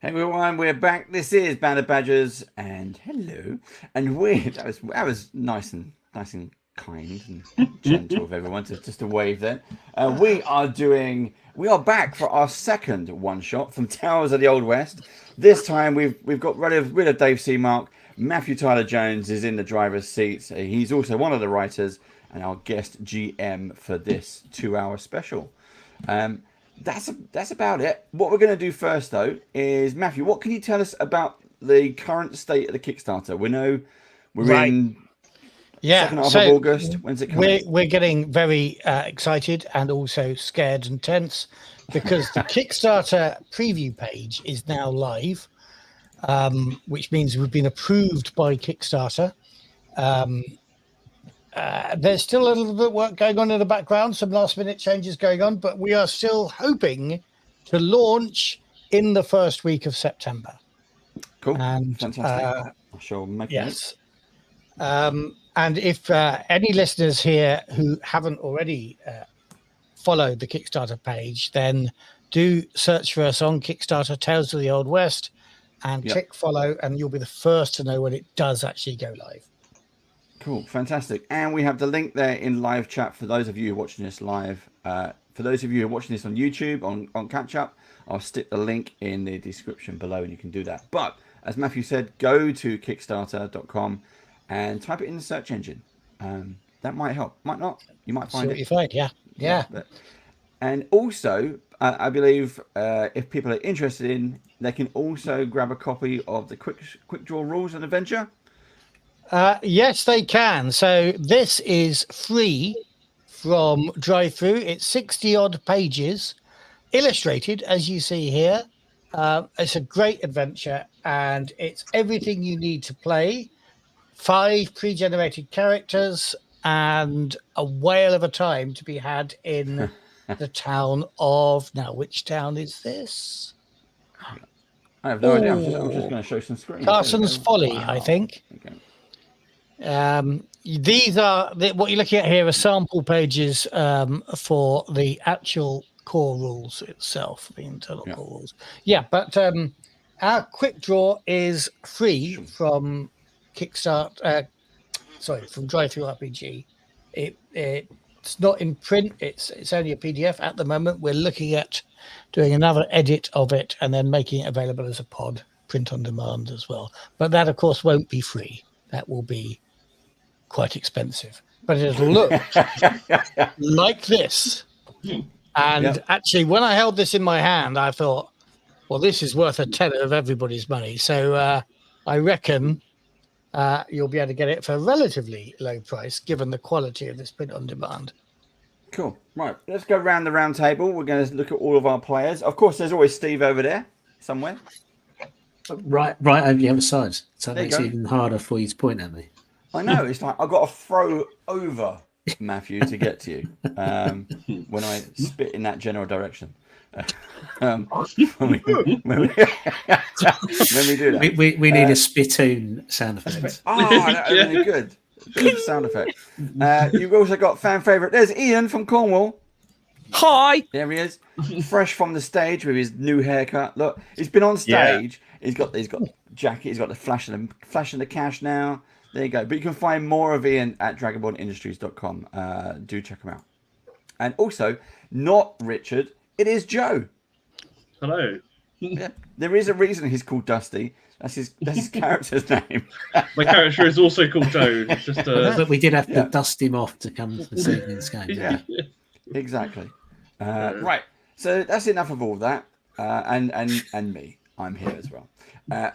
Hey everyone, we're back. This is Band of Badgers, and hello. And that was nice and kind and gentle of everyone to just a wave there. We are back for our second one shot from Towers of the Old West. This time we've got rid of Dave Seamark. Matthew Tyler Jones is in the driver's seat. He's also one of the writers and our guest GM for this 2-hour special. That's about it. What we're going to do first, though, is Matthew. What can you tell us about the current state of the Kickstarter? We know we're in second half of August. When's it coming? We're getting very excited and also scared and tense because the Kickstarter preview page is now live, which means we've been approved by Kickstarter. There's still a little bit of work going on in the background, some last minute changes going on, but we are still hoping to launch in the first week of September. Cool. And fantastic. I shall make it. And if any listeners here who haven't already followed the Kickstarter page, then do search for us on Kickstarter, Tales of the Old West, and click follow, and you'll be the first to know when it does actually go live. Cool, fantastic. And we have the link there in live chat for those of you watching this live. For those of you who are watching this on YouTube, on Catch Up, I'll stick the link in the description below and you can do that. But as Matthew said, go to kickstarter.com and type it in the search engine. That might help. Might not. You might find it. You find, yeah. And also, I believe if people are interested in, they can also grab a copy of the quick draw rules and adventure. Yes, they can. So this is free from drive-through. It's 60 odd pages, illustrated, as you see here. It's a great adventure, and it's everything you need to play. 5 pre-generated characters and a whale of a time to be had in the town of... Now, which town is this? I have no idea. I'm just going to show some screens. Carson's Folly, I think. Okay. These are what you're looking at here are sample pages for the actual core rules itself, the internal core rules. Yeah, but our quick draw is free from Kickstart. From Drive-Thru RPG. It's not in print. It's only a PDF at the moment. We're looking at doing another edit of it and then making it available as a pod, print on demand as well. But that, of course, won't be free. That will be quite expensive, but it'll look like this. And actually, when I held this in my hand, I thought, well, this is worth a tenner of everybody's money. So I reckon you'll be able to get it for a relatively low price, given the quality of this print on demand. Cool. Right, let's go around the round table. We're going to look at all of our players. Of course, there's always Steve over there somewhere. Right over the other side. So it makes it even harder for you to point at me. I know. It's like I've got to throw over Matthew to get to you when I spit in that general direction. When we do that. We need a spittoon sound effect. That was really good. Good sound effect. You've also got fan favourite. There's Ian from Cornwall. Hi. There he is. Fresh from the stage with his new haircut. Look, he's been on stage. Yeah. He's got the jacket. He's got the flash in the cash now. There you go. But you can find more of Ian at dragonbornindustries.com. Do check him out. And also, not Richard. It is Joe. Hello. Yeah, there is a reason he's called Dusty. That's his character's name. My character is also called Joe. It's just but we did have to dust him off to come to this evening's game. Yeah, exactly. Right. So that's enough of all that. And me. I'm here as well.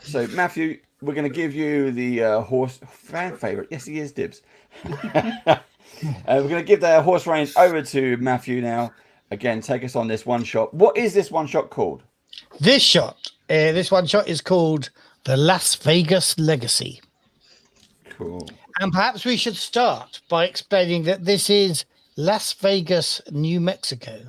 So Matthew, we're going to give you the horse fan favorite. Yes, he is Dibs. We're going to give the horse reins over to Matthew now. Again, take us on this one shot. What is this one shot called? This one shot is called The Las Vegas Legacy. Cool. And perhaps we should start by explaining that this is Las Vegas, New Mexico,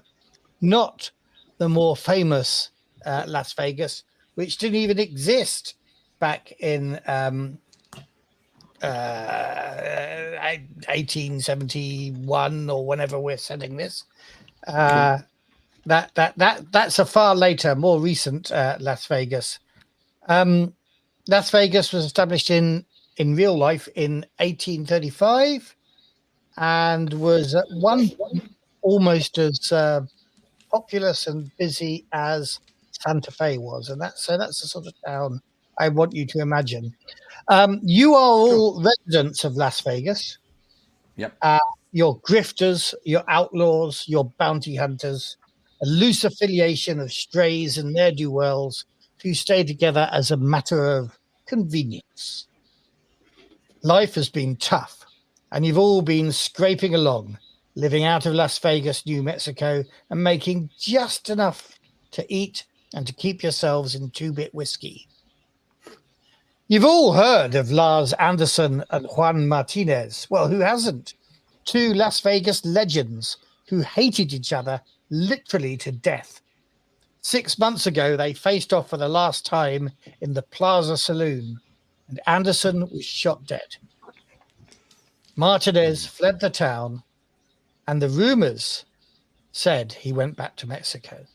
not the more famous Las Vegas, which didn't even exist back in 1871 or whenever we're setting this. That's a far later, more recent Las Vegas Las Vegas was established in real life in 1835 and was at one point almost as populous and busy as Santa Fe was, and that's the sort of town I want you to imagine. You are all residents of Las Vegas. Yep. You're grifters, you're outlaws, you're bounty hunters, a loose affiliation of strays and ne'er-do-wells who stay together as a matter of convenience. Life has been tough, and you've all been scraping along, living out of Las Vegas, New Mexico, and making just enough to eat and to keep yourselves in two-bit whiskey. You've all heard of Lars Anderson and Juan Martinez. Well, who hasn't? Two Las Vegas legends who hated each other literally to death. 6 months ago, they faced off for the last time in the Plaza Saloon, and Anderson was shot dead. Martinez fled the town, and the rumors said he went back to Mexico.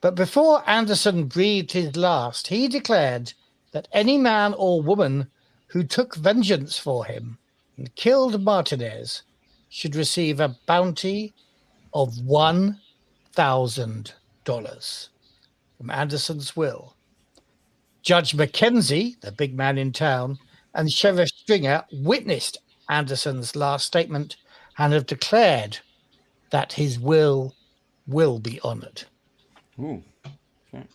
But before Anderson breathed his last, he declared that any man or woman who took vengeance for him and killed Martinez should receive a bounty of $1,000 from Anderson's will. Judge Mackenzie, the big man in town, and Sheriff Stringer witnessed Anderson's last statement and have declared that his will be honored. Ooh. Okay.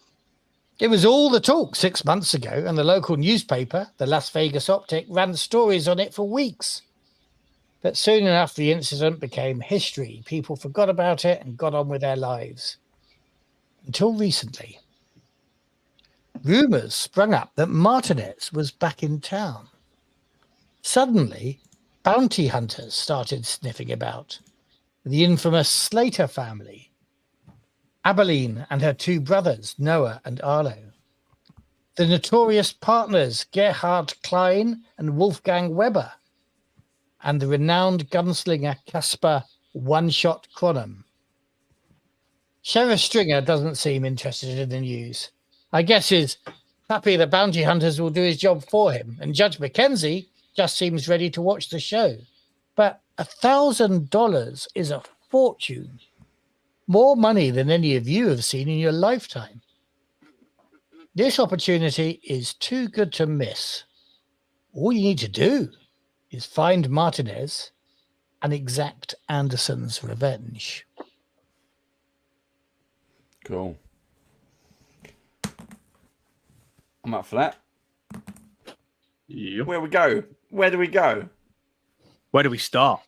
It was all the talk 6 months ago, and the local newspaper, the Las Vegas Optic, ran stories on it for weeks. But soon enough, the incident became history. People forgot about it and got on with their lives. Until recently, rumors sprung up that Martinez was back in town. Suddenly, bounty hunters started sniffing about. The infamous Slater family, Abilene and her two brothers, Noah and Arlo. The notorious partners, Gerhard Klein and Wolfgang Weber. And the renowned gunslinger, Caspar One-Shot Cronum. Sheriff Stringer doesn't seem interested in the news. I guess he's happy the bounty hunters will do his job for him, and Judge Mackenzie just seems ready to watch the show. But $1,000 is a fortune. More money than any of you have seen in your lifetime. This opportunity is too good to miss. All you need to do is find Martinez and exact Anderson's revenge. Cool. I'm up for that. Yep. Where we go? Where do we go? Where do we start?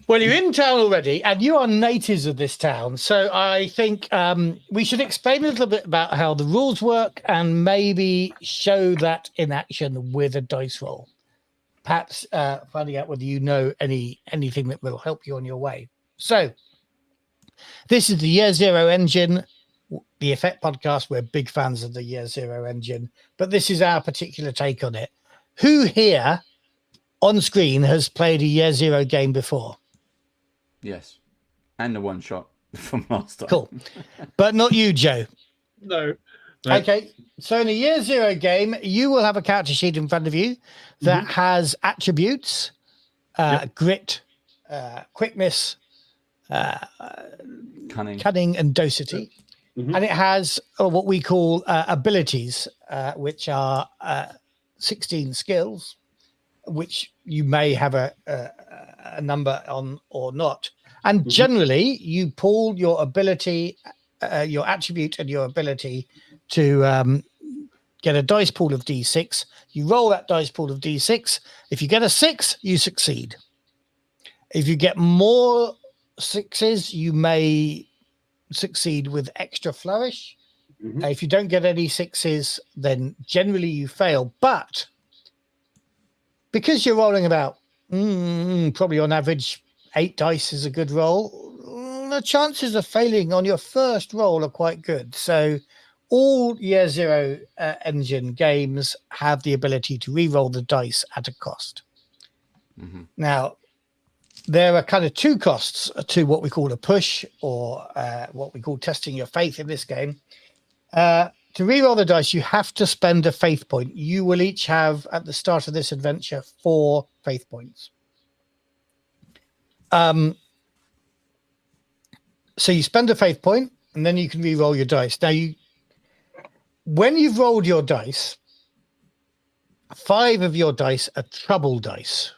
Well, you're in town already, and you are natives of this town. So I think we should explain a little bit about how the rules work and maybe show that in action with a dice roll. Perhaps finding out whether you know anything that will help you on your way. So this is the Year Zero engine, the Effect podcast. We're big fans of the Year Zero engine, but this is our particular take on it. Who here on screen has played a Year Zero game before? Yes. And the one shot from last time. Cool. But not you, Joe. No. Okay. So in a Year Zero game, you will have a character sheet in front of you that has attributes, grit, quickness, cunning and docility. And it has what we call abilities, which are 16 skills, which you may have a number on or not. And generally, you pull your ability, your attribute and your ability to get a dice pool of D6. You roll that dice pool of D6. If you get a 6, you succeed. If you get more 6s, you may succeed with extra flourish. If you don't get any 6s, then generally you fail. But because you're rolling about probably on average 8 dice is a good roll, the chances of failing on your first roll are quite good. So all Year Zero engine games have the ability to re-roll the dice at a cost. Now, there are kind of 2 costs to what we call a push or what we call testing your faith in this game. to re-roll the dice, you have to spend a faith point. You will each have, at the start of this adventure, 4 faith points. So you spend a faith point, and then you can re-roll your dice. Now, when you've rolled your dice, 5 of your dice are trouble dice.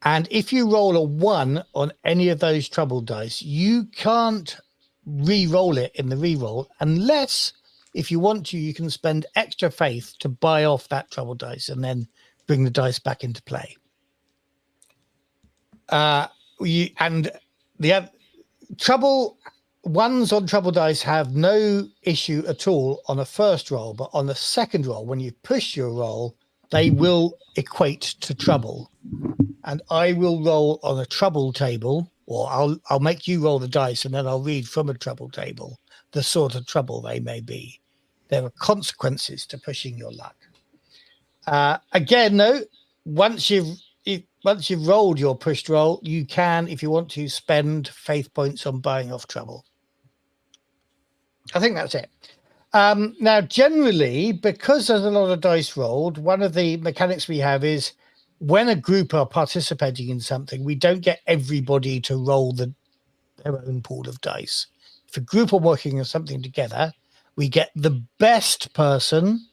And if you roll a 1 on any of those trouble dice, you can't re-roll it in the re-roll unless, if you want to, you can spend extra faith to buy off that trouble dice and then bring the dice back into play. And the other trouble ones on trouble dice have no issue at all on a first roll, but on the second roll, when you push your roll, they will equate to trouble. And I will roll on a trouble table, or I'll make you roll the dice, and then I'll read from a trouble table the sort of trouble they may be. There are consequences to pushing your luck. Again, though, once you've rolled your pushed roll, you can, if you want to, spend faith points on buying off trouble. I think that's it. Now, generally, because there's a lot of dice rolled, one of the mechanics we have is when a group are participating in something, we don't get everybody to roll their own pool of dice. If a group are working on something together, we get the best person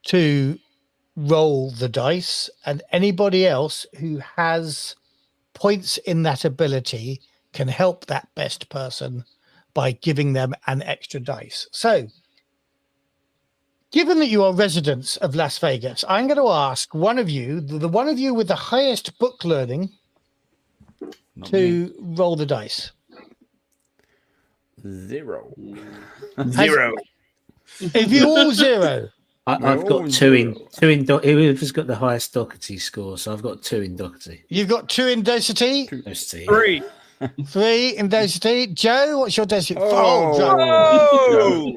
to roll the dice, and anybody else who has points in that ability can help that best person by giving them an extra dice. So, given that you are residents of Las Vegas, I'm going to ask one of you, the one of you with the highest book learning, to roll the dice. 0. 0. If you all 0. I've got two in whoever's got the highest Doherty score, so I've got 2 in Doherty. You've got 2 in density. 3. 3 in density. Joe, what's your density? Oh!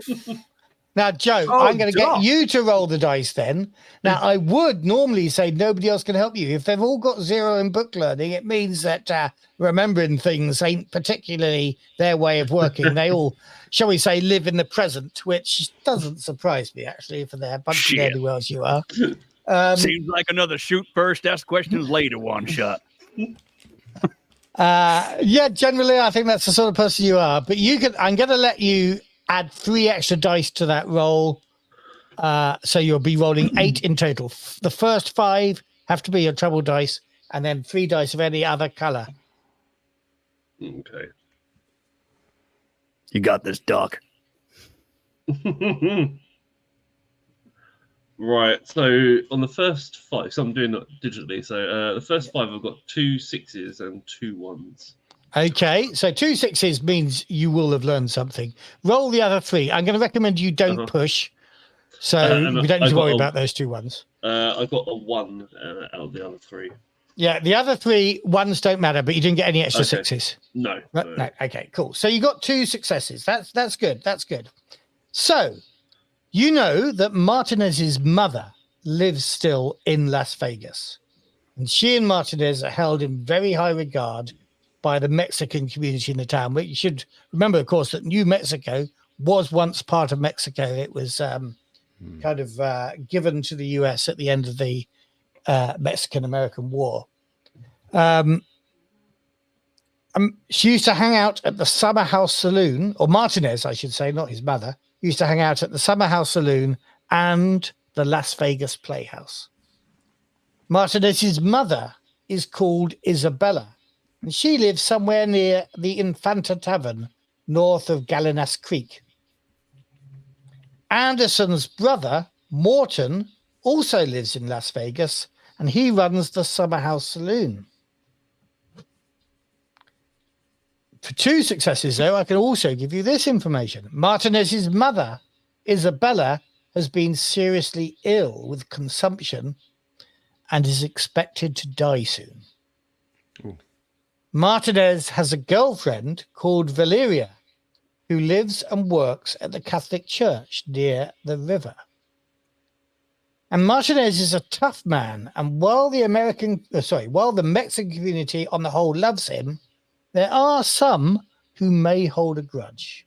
Now, Joe, I'm going to get you to roll the dice then. Now, I would normally say nobody else can help you. If they've all got 0 in book learning, it means that remembering things ain't particularly their way of working. They all, shall we say, live in the present, which doesn't surprise me, actually, for the bunch of nerdy worlds you are. Seems like another shoot first, ask questions later one shot. Yeah, generally, I think that's the sort of person you are. But I'm going to let you add 3 extra dice to that roll. So you'll be rolling 8 in total. The first 5 have to be your trouble dice, and then 3 dice of any other color. Okay. You got this, Doc. Right, so on the first 5, so I'm doing it digitally. So the first 5, I've got 2 6s and 2 1s. Okay, so 2 6s means you will have learned something. Roll the other 3. I'm going to recommend you don't push, so we don't need to worry about those 2 1s. I got a 1 out of the other 3. Yeah, the other 3 1s don't matter, but you didn't get any extra 6s. No. No. Okay, cool. So you got 2 successes. That's good. That's good. So you know that Martinez's mother lives still in Las Vegas, and she and Martinez are held in very high regard by the Mexican community in the town. But you should remember, of course, that New Mexico was once part of Mexico. It was kind of given to the US at the end of the Mexican-American War. She used to hang out at the Summer House Saloon, or Martinez, I should say, not his mother, used to hang out at the Summer House Saloon and the Las Vegas Playhouse. Martinez's mother is called Isabella, and she lives somewhere near the Infanta Tavern, north of Gallinas Creek. Anderson's brother, Morton, also lives in Las Vegas, and he runs the Summer House Saloon. For 2 successes, though, I can also give you this information. Martinez's mother, Isabella, has been seriously ill with consumption and is expected to die soon. Ooh. Martinez has a girlfriend called Valeria, who lives and works at the Catholic Church near the river. And Martinez is a tough man, and while the Mexican community on the whole loves him, there are some who may hold a grudge.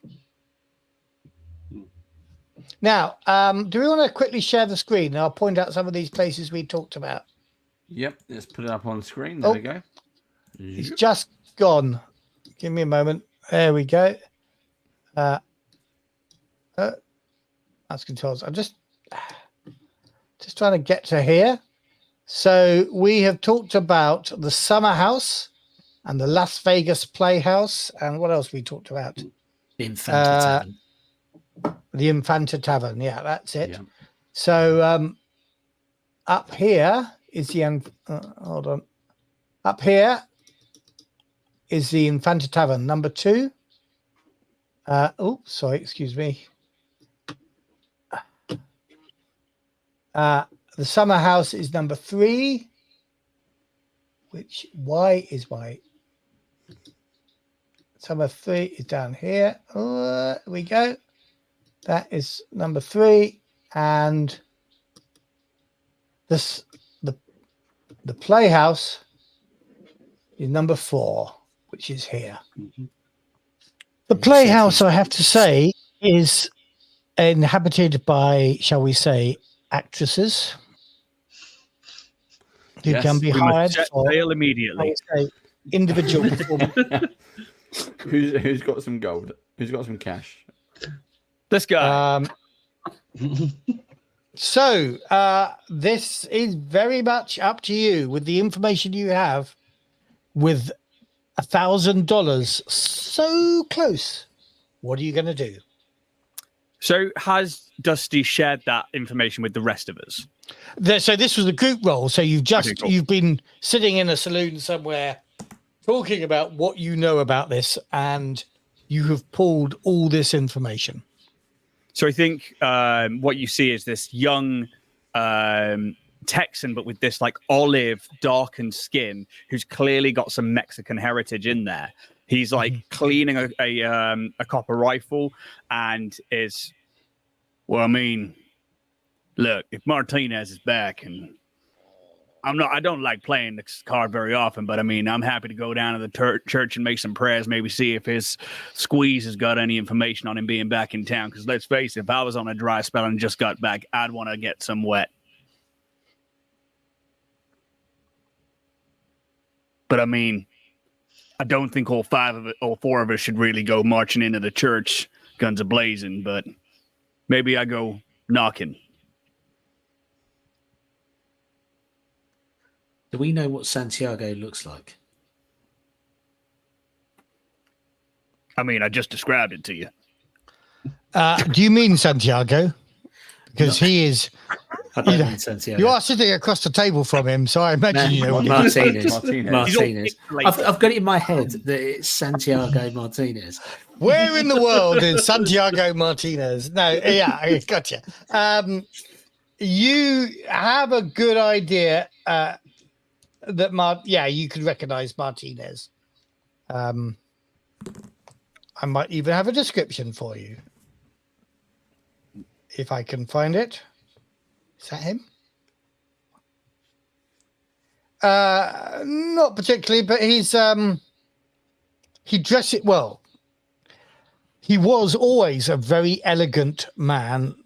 Now, do we want to quickly share the screen? I'll point out some of these places we talked about. Yep, let's put it up on screen. There we go. It's just gone. Give me a moment. There we go. That's controls. I'm just trying to get to here. So we have talked about the Summer House and the Las Vegas Playhouse. And what else we talked about? The Infanta Tavern. The Infanta Tavern. Yeah, that's it. Yeah. So up here is the hold on. Up here is the Infanta Tavern, number 2. Sorry, excuse me. The Summer House is number 3. Which why is my Summer 3 is down here. Here we go. That is number 3, and this the Playhouse is number 4, which is here. The Playhouse, I have to say, is inhabited by, shall we say, actresses who can be We must hired set for, sail I immediately. would say, individual performance. Who's got some gold? Who's got some cash? This guy. So this is very much up to you with the information you have. With $1,000 so close, what are you going to do? So has Dusty shared that information with the rest of us? So this was a group role. So you've been sitting in a saloon somewhere talking about what you know about this, and you have pulled all this information. So I think what you see is this young Texan, but with this like olive darkened skin, who's clearly got some Mexican heritage in there. He's like cleaning a copper rifle and is, well, I mean, look, if Martinez is back, and I don't like playing this card very often, but I mean, I'm happy to go down to the church and make some prayers, maybe see if his squeeze has got any information on him being back in town. Because let's face it, if I was on a dry spell and just got back, I'd want to get some wet. But I mean, I don't think all 4 of us should really go marching into the church, guns a-blazing, but maybe I go knocking. Do we know what Santiago looks like? I mean, I just described it to you. Do you mean Santiago? Because he is. I don't mean Santiago. You are sitting across the table from him, so I imagine you know what Martinez. I've got it in my head that it's Santiago Martinez. Where in the world is Santiago Martinez? No, yeah, I gotcha. You have a good idea that you could recognize Martinez. I might even have a description for you if I can find it. Is that him? Not particularly, but he's he dressed it well. He was always a very elegant man,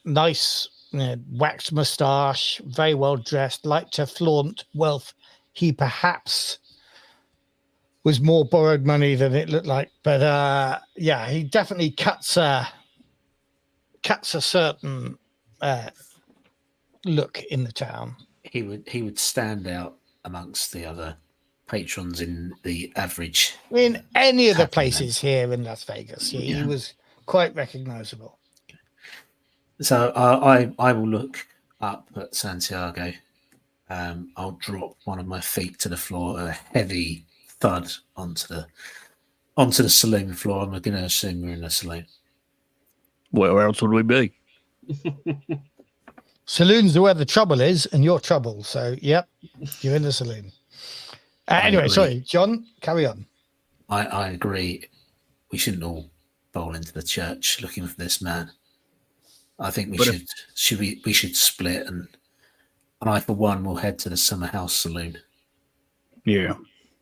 nice waxed moustache, very well dressed, liked to flaunt wealth. He perhaps was more borrowed money than it looked like, but he definitely cuts a certain look in the town. He would stand out amongst the other patrons in the average. In any of the places here in Las Vegas, he was quite recognizable. So I will look up at Santiago. I'll drop one of my feet to the floor, a heavy thud onto the saloon floor. I'm going to assume we're in a saloon. Where else would we be? Saloons are where the trouble is, and you're trouble. So, yep, you're in the saloon. Anyway, sorry, John, carry on. I agree. We shouldn't all bowl into the church looking for this man. I think we should split, and I, for one, will head to the Summer House Saloon. Yeah.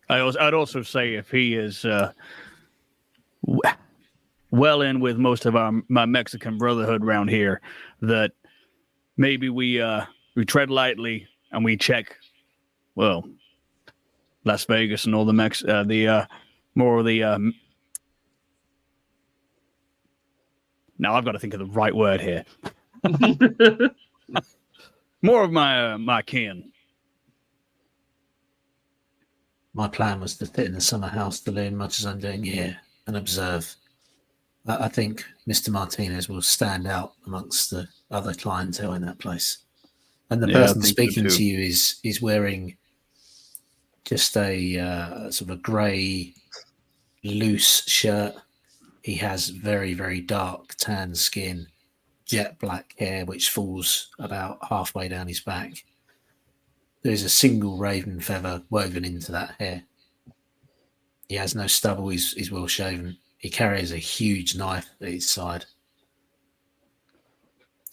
I'd also say if he is well in with most of my Mexican brotherhood around here that maybe we tread lightly and we check, well, Las Vegas and all the more of the. Now I've got to think of the right word here. More of my kin. My plan was to sit in the summer house to learn much as I'm doing here and observe. I think Mr. Martinez will stand out amongst the other clientele in that place. And the person speaking to you is wearing just a sort of a grey, loose shirt. He has very, very dark tan skin, jet black hair, which falls about halfway down his back. There is a single raven feather woven into that hair. He has no stubble. He's well shaven. He carries a huge knife at his side.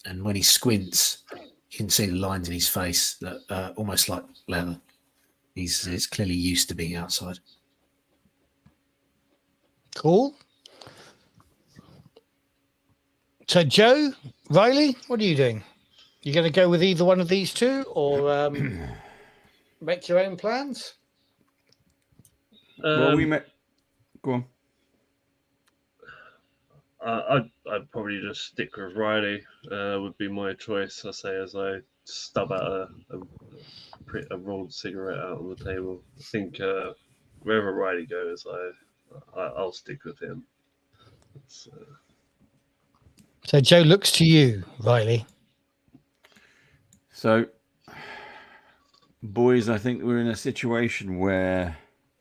And when he squints, you can see the lines in his face that are almost like leather. He's clearly used to being outside. Cool. So, Joe, Riley, what are you doing? You going to go with either one of these two, or make your own plans? Well, we met. Go on. I'd probably just stick with Riley. Would be my choice. I say as I stub out a rolled cigarette out on the table. I think wherever Riley goes, I'll stick with him. So Joe looks to you, Riley. So, boys, I think we're in a situation where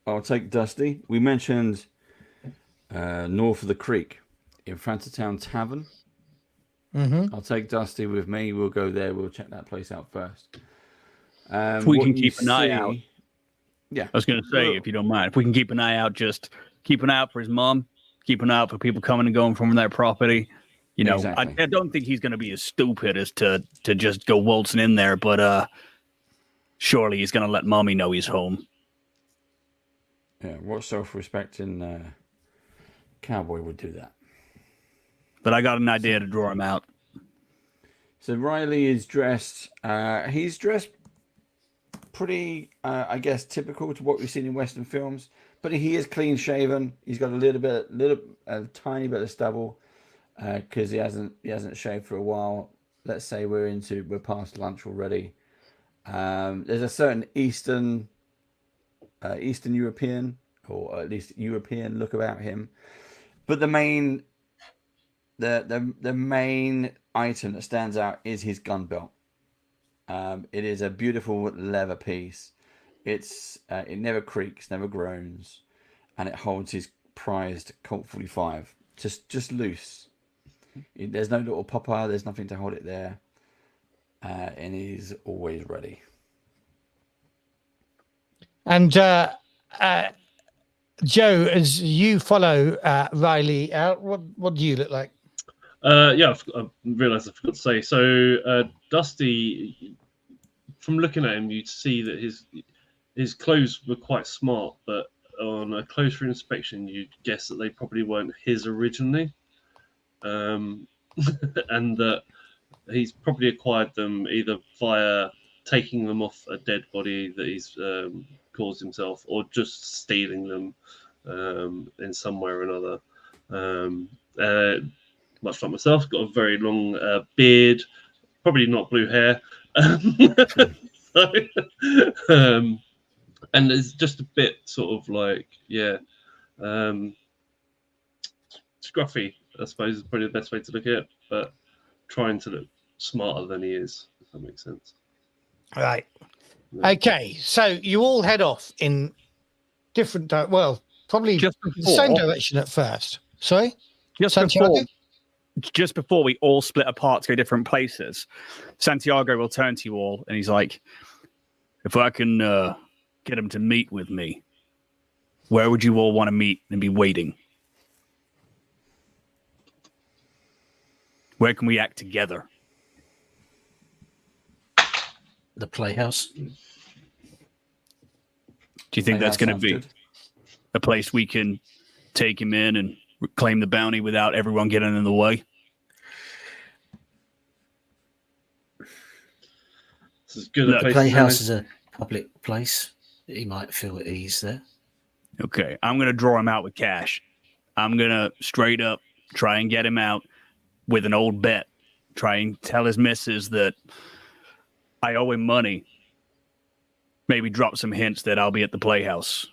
I'll take Dusty. We mentioned north of the creek in front of town tavern. Mm-hmm. I'll take Dusty with me. We'll go there. We'll check that place out first. If we can keep an eye out. Yeah. I was going to say, if you don't mind, if we can keep an eye out, just keep an eye out for his mom, keep an eye out for people coming and going from their property. You know, exactly. I don't think he's going to be as stupid as to just go waltzing in there, but surely he's going to let mommy know he's home. Yeah, what self-respecting cowboy would do that? But I got an idea to draw him out. So Riley is dressed. He's dressed pretty, I guess, typical to what we've seen in Western films. But he is clean shaven. He's got a tiny bit of stubble because he hasn't shaved for a while. Let's say we're past lunch already. There's a certain Eastern European, or at least European look about him. But the main item that stands out is his gun belt. It is a beautiful leather piece. It never creaks, never groans, and it holds his prized Colt 45 just loose. There's no little popper. There's nothing to hold it there, and he's always ready. And Joe, as you follow Riley out, what do you look like? Yeah, I realised I forgot to say. So Dusty, from looking at him, you'd see that his clothes were quite smart, but on a closer inspection, you'd guess that they probably weren't his originally, and that he's probably acquired them either via taking them off a dead body that he's caused himself, or just stealing them in some way or another. Much like myself, got a very long beard, probably not blue hair. And it's just a bit sort of like, scruffy, I suppose is probably the best way to look at it, but trying to look smarter than he is, if that makes sense. Right. Yeah. Okay, so you all head off in different, probably the same direction at first. Sorry? Just before we all split apart to go different places, Santiago will turn to you all and he's like, if I can get him to meet with me, where would you all want to meet and be waiting? Where can we act together? The Playhouse. Do you think that's going to be a place we can take him in and claim the bounty without everyone getting in the way. This is good Look, a place Playhouse to is a public place. He might feel at ease there. Okay, I'm going to draw him out with cash. I'm going to straight up try and get him out with an old bet. Try and tell his missus that I owe him money. Maybe drop some hints that I'll be at the Playhouse.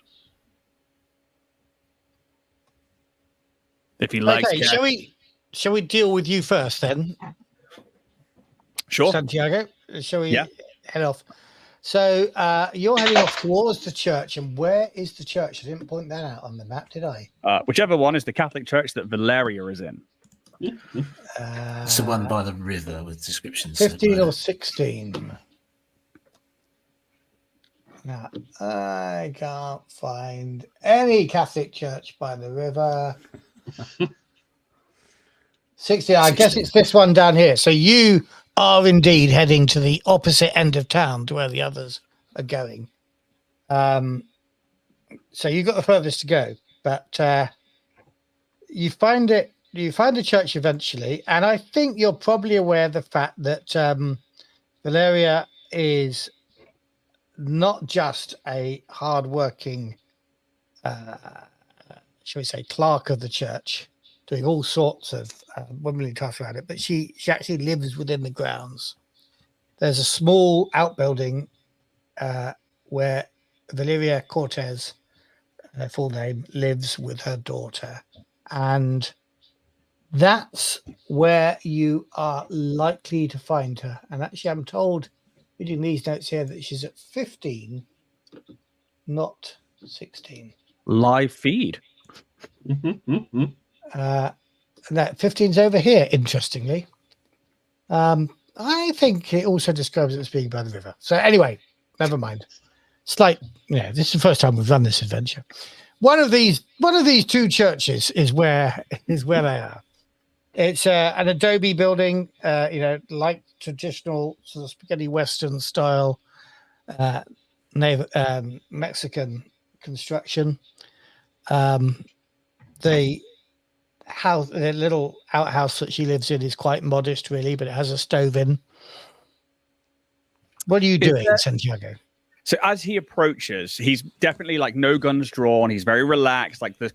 If he likes Okay, cash. shall we deal with you first then, Sure. Santiago? Shall we Yeah. head off? So you're heading off towards the church, and where is the church? I didn't point that out on the map, did I? Whichever one is the Catholic church that Valeria is in. It's the one by the river with descriptions. 15 or 16. Now, I can't find any Catholic church by the river. 16. I guess it's this one down here. So you are indeed heading to the opposite end of town to where the others are going. So you've got the furthest to go, but you find it. You find the church eventually, and I think you're probably aware of the fact that Valeria is not just a hard-working, shall we say, clerk of the church, doing all sorts of womanly tasks around it, but she actually lives within the grounds. There's a small outbuilding where Valeria Cortez, her full name, lives with her daughter, and that's where you are likely to find her. And actually, I'm told, reading these notes here, that she's at 15, not 16. Live feed. Mhm. And that 15's over here, interestingly. I think it also describes it as being by the river. So anyway, never mind. It's like, this is the first time we've done this adventure. One of these two churches is where they are. It's an adobe building, like traditional sort of spaghetti Western style Mexican construction. The little outhouse that she lives in is quite modest, really, but it has a stove in. What are you doing, Santiago? So as he approaches, he's definitely like no guns drawn. He's very relaxed, like the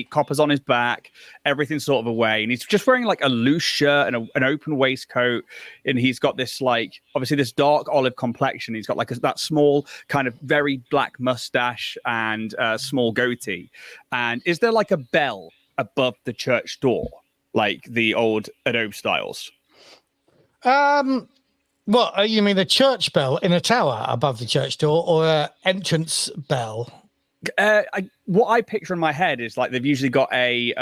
copper's on his back, everything's sort of away. And he's just wearing like a loose shirt and an open waistcoat. And he's got this like, obviously this dark olive complexion. He's got like that small kind of very black mustache and small goatee. And is there like a bell above the church door, like the old Adobe styles? What, you mean the church bell in a tower above the church door, or an entrance bell? What I picture in my head is like they've usually got a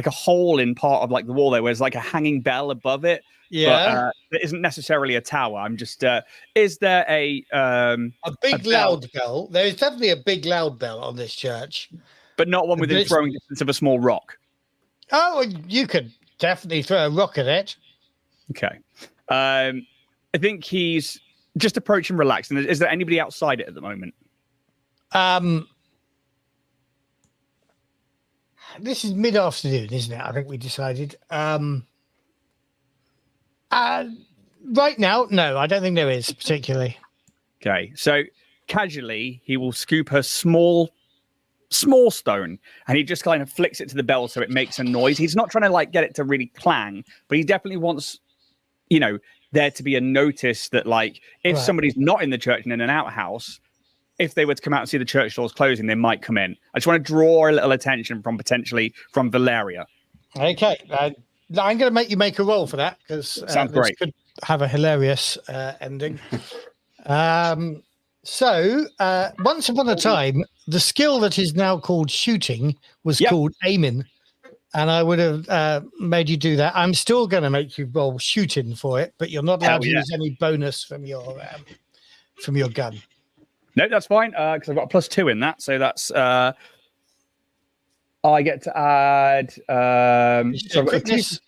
hole in part of like the wall there, where there's like a hanging bell above it. Yeah, but it isn't necessarily a tower. I'm just, is there a big loud bell? There is definitely a big loud bell on this church, but not one within throwing distance of a small rock. Oh, you could definitely throw a rock at it. Okay. I think he's just approaching relaxed. And is there anybody outside it at the moment? This is mid-afternoon, isn't it? I think we decided. Right now, no, I don't think there is particularly. Okay. So casually, he will scoop a small stone and he just kind of flicks it to the bell so it makes a noise. He's not trying to like get it to really clang, but he definitely wants, there to be a notice that like if somebody's not in the church and in an outhouse, if they were to come out and see the church doors closing, they might come in. I just want to draw a little attention from Valeria. Okay. I'm going to make you make a roll for that because sounds great. Could have a hilarious ending. So once upon a time, the skill that is now called shooting was called aiming. And I would have made you do that. I'm still going to make you roll shooting for it, but you're not allowed to use any bonus from your gun. No, that's fine because I've got a +2 in that. So that's I get to add. So quickness.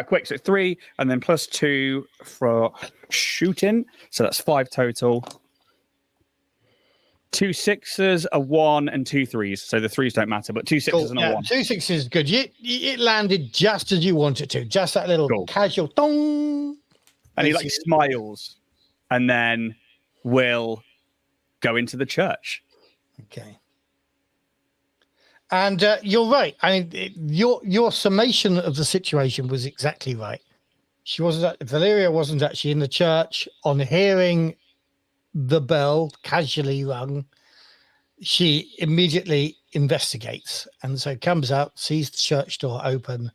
Quick, so 3, and then +2 for shooting. So that's 5 total. 2 6s, a 1, and 2 3s. So the 3s don't matter, but 2 6s Cool. and a Yeah, 1. 2 6s is good. It landed just as you want it to. Just that little Cool. casual dong. And he like smiles, and then will go into the church. Okay. And you're right. I mean, your summation of the situation was exactly right. Valeria wasn't actually in the church. On hearing the bell casually rung, she immediately investigates, and so comes out, sees the church door open,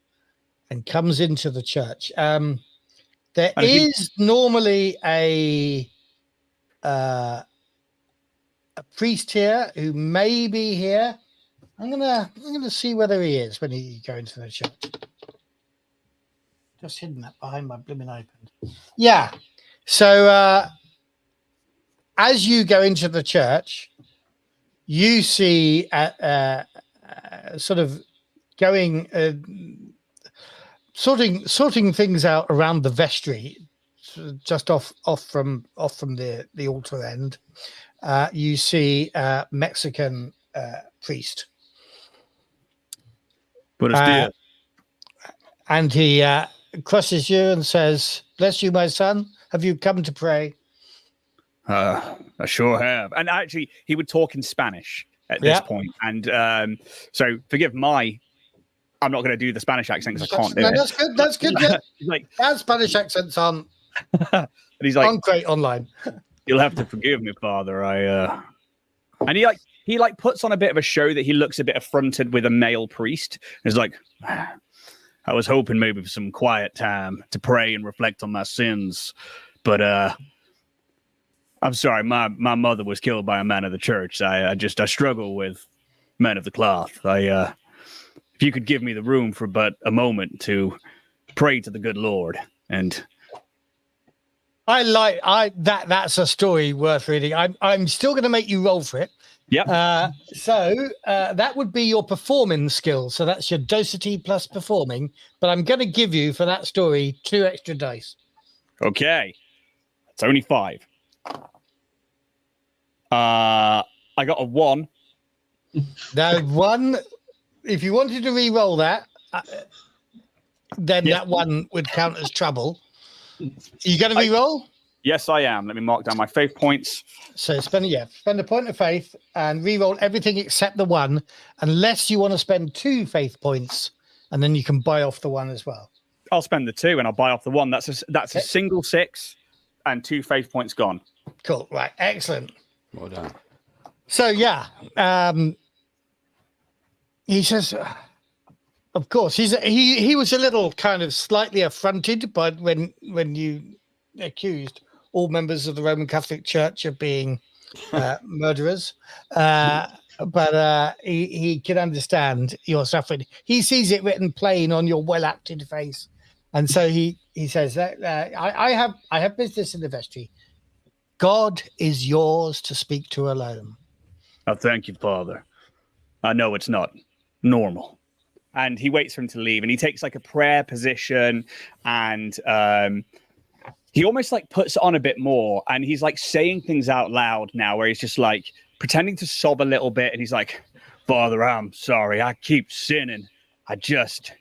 and comes into the church. There is normally a priest here who may be here. I'm gonna see whether he is when you go into the church. Just hidden that behind my blooming open. Yeah. So as you go into the church, you see sort of going sorting things out around the vestry, just off from the altar end. You see a Mexican priest. Buenos dias. And he crosses you and says, "Bless you, my son. Have you come to pray?" I sure have. And actually, he would talk in Spanish at this point. And so forgive I'm not going to do the Spanish accent because I can't do it. That's good. That's good. Yeah. Like, that Spanish accents on. And he's like, great online. "You'll have to forgive me, Father. And he puts on a bit of a show that he looks a bit affronted with a male priest. He's like, "I was hoping maybe for some quiet time to pray and reflect on my sins, but I'm sorry, my mother was killed by a man of the church. I struggle with men of the cloth. If you could give me the room for but a moment to pray to the good Lord." And that's a story worth reading. I'm still going to make you roll for it. Yeah. So that would be your performing skill. So that's your docility plus performing. But I'm going to give you for that story 2 extra dice. Okay. It's only 5. I got a 1. Now, 1, if you wanted to re-roll that, then that 1 would count as trouble. Are you going to re-roll? Yes, I am. Let me mark down my faith points. So spend a point of faith and re-roll everything except the 1, unless you want to spend 2 faith points, and then you can buy off the 1 as well. I'll spend the 2 and I'll buy off the 1. That's a single 6 and 2 faith points gone. Cool. Right. Excellent. Well done. So yeah, he says, of course, he was a little kind of slightly affronted by when you accused all members of the Roman Catholic Church of being murderers, but he can understand your suffering. He sees it written plain on your well-acted face, and so he says that I have business in the vestry. God is yours to speak to alone. Oh, thank you, Father. I know it's not normal. And he waits for him to leave, and he takes like a prayer position, and he almost like puts it on a bit more, and he's like saying things out loud now, where he's just like pretending to sob a little bit, and he's like, "Father, I'm sorry. I keep sinning. I'm just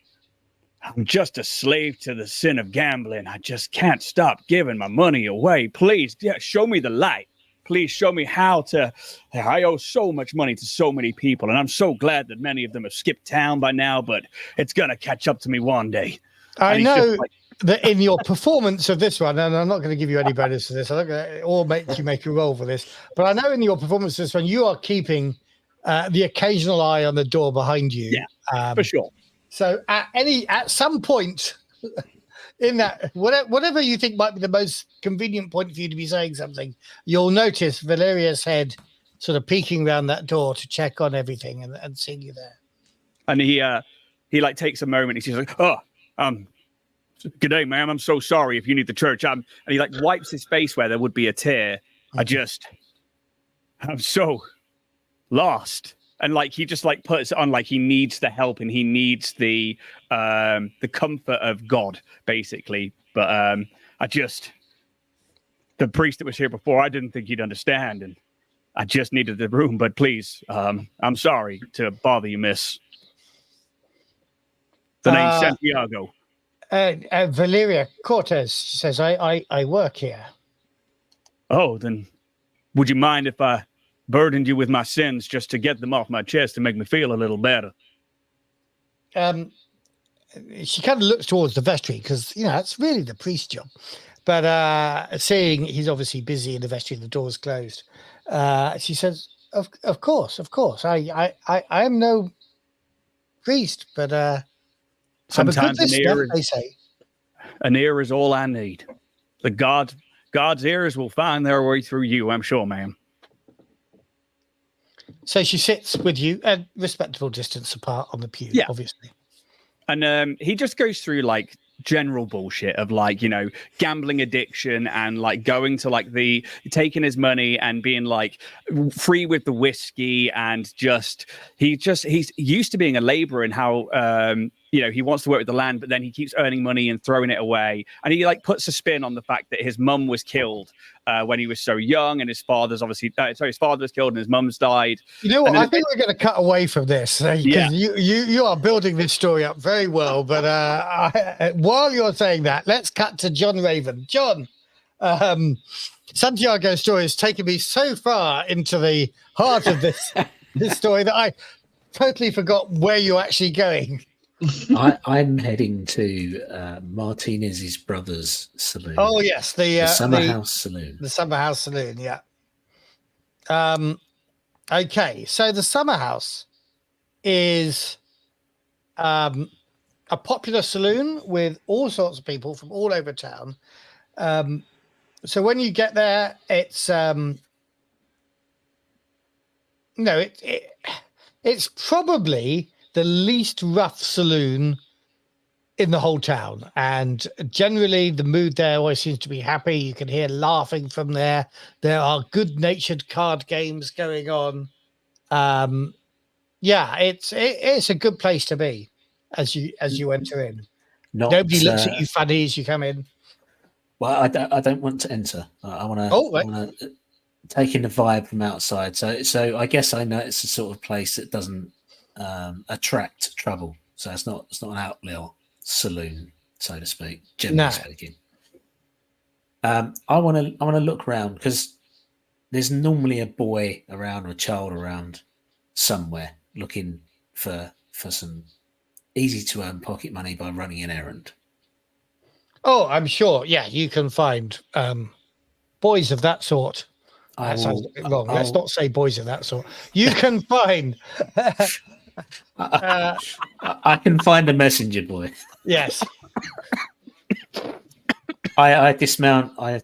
a slave to the sin of gambling. I just can't stop giving my money away. Please, show me the light. Please show me how to. I owe so much money to so many people, and I'm so glad that many of them have skipped town by now, but it's going to catch up to me one day." I know that in your performance of this one, and I'm not going to give you any bonus for this, I'm not going to or make you make a roll for this, but I know in your performance of this one, you are keeping the occasional eye on the door behind you. Yeah, for sure. So at some point in that, whatever you think might be the most convenient point for you to be saying something, you'll notice Valeria's head sort of peeking around that door to check on everything and seeing you there. And he like takes a moment. He's like, "Oh, good day, ma'am. I'm so sorry if you need the church." And he like wipes his face where there would be a tear. I'm so lost. And like he just like puts it on like he needs the help and he needs the comfort of God, basically. But the priest that was here before, I didn't think he'd understand. And I just needed the room, but please, I'm sorry to bother you, miss. The name's Santiago. Valeria Cortez says, I work here. Oh, then would you mind if I burdened you with my sins just to get them off my chest to make me feel a little better? She kind of looks towards the vestry because, it's really the priest's job. But seeing he's obviously busy in the vestry, the door's closed, she says, of course. I am no priest, but I'm a good Sometimes listener, they say. an ear is all I need. The God's ears will find their way through you, I'm sure, ma'am. So she sits with you at respectable distance apart on the pew, Yeah. obviously. And he just goes through like general bullshit of like, gambling addiction and like going to like taking his money and being like free with the whiskey and he's used to being a laborer and how he wants to work with the land, but then he keeps earning money and throwing it away. And he like puts a spin on the fact that his mum was killed when he was so young, and his father's obviously his father was killed and his mum's died. You know what? I think we're going to cut away from this because you are building this story up very well. But while you're saying that, let's cut to John Raven. John, Santiago's story has taken me so far into the heart of this story that I totally forgot where you're actually going. I'm heading to Martinez's brother's saloon. Oh yes, the Summer House Saloon. The Summer House Saloon, yeah. Okay, so the Summer House is a popular saloon with all sorts of people from all over town. So when you get there, it's it's probably the least rough saloon in the whole town, and generally the mood there always seems to be happy. You can hear laughing from there. There are good-natured card games going on. It's a good place to be as you enter in. Nobody looks at you funny as you come in. Well, I don't want to enter. I want to take in the vibe from outside. So I guess I know it's the sort of place that doesn't attract trouble. So it's not an outlaw saloon, so to speak, generally speaking. I want to look around because there's normally a boy around or a child around somewhere looking for some easy to earn pocket money by running an errand. Oh, I'm sure. Yeah, you can find boys of that sort. That sounds a bit wrong. Let's not say boys of that sort. You can find. I can find a messenger boy. Yes. I dismount. I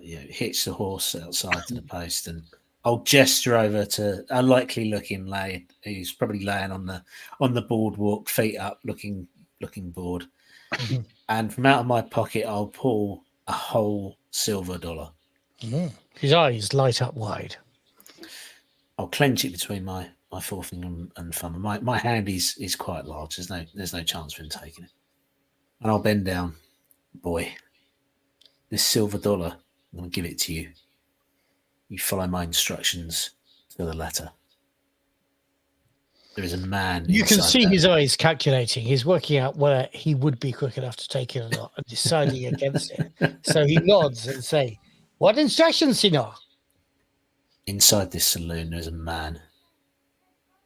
hitch the horse outside to the post, and I'll gesture over to a likely-looking lad who's probably laying on the boardwalk, feet up, looking bored. Mm-hmm. And from out of my pocket, I'll pull a whole silver dollar. Mm. His eyes light up wide. I'll clench it between my forefinger and thumb. My hand is quite large. There's no chance for him taking it. And I'll bend down. Boy, this silver dollar, I'm going to give it to you. You follow my instructions to the letter. There is a man. You can see his eyes calculating. He's working out where he would be quick enough to take it or not and deciding against it. So he nods and says, "What instructions, Senor?" Inside this saloon, there's a man,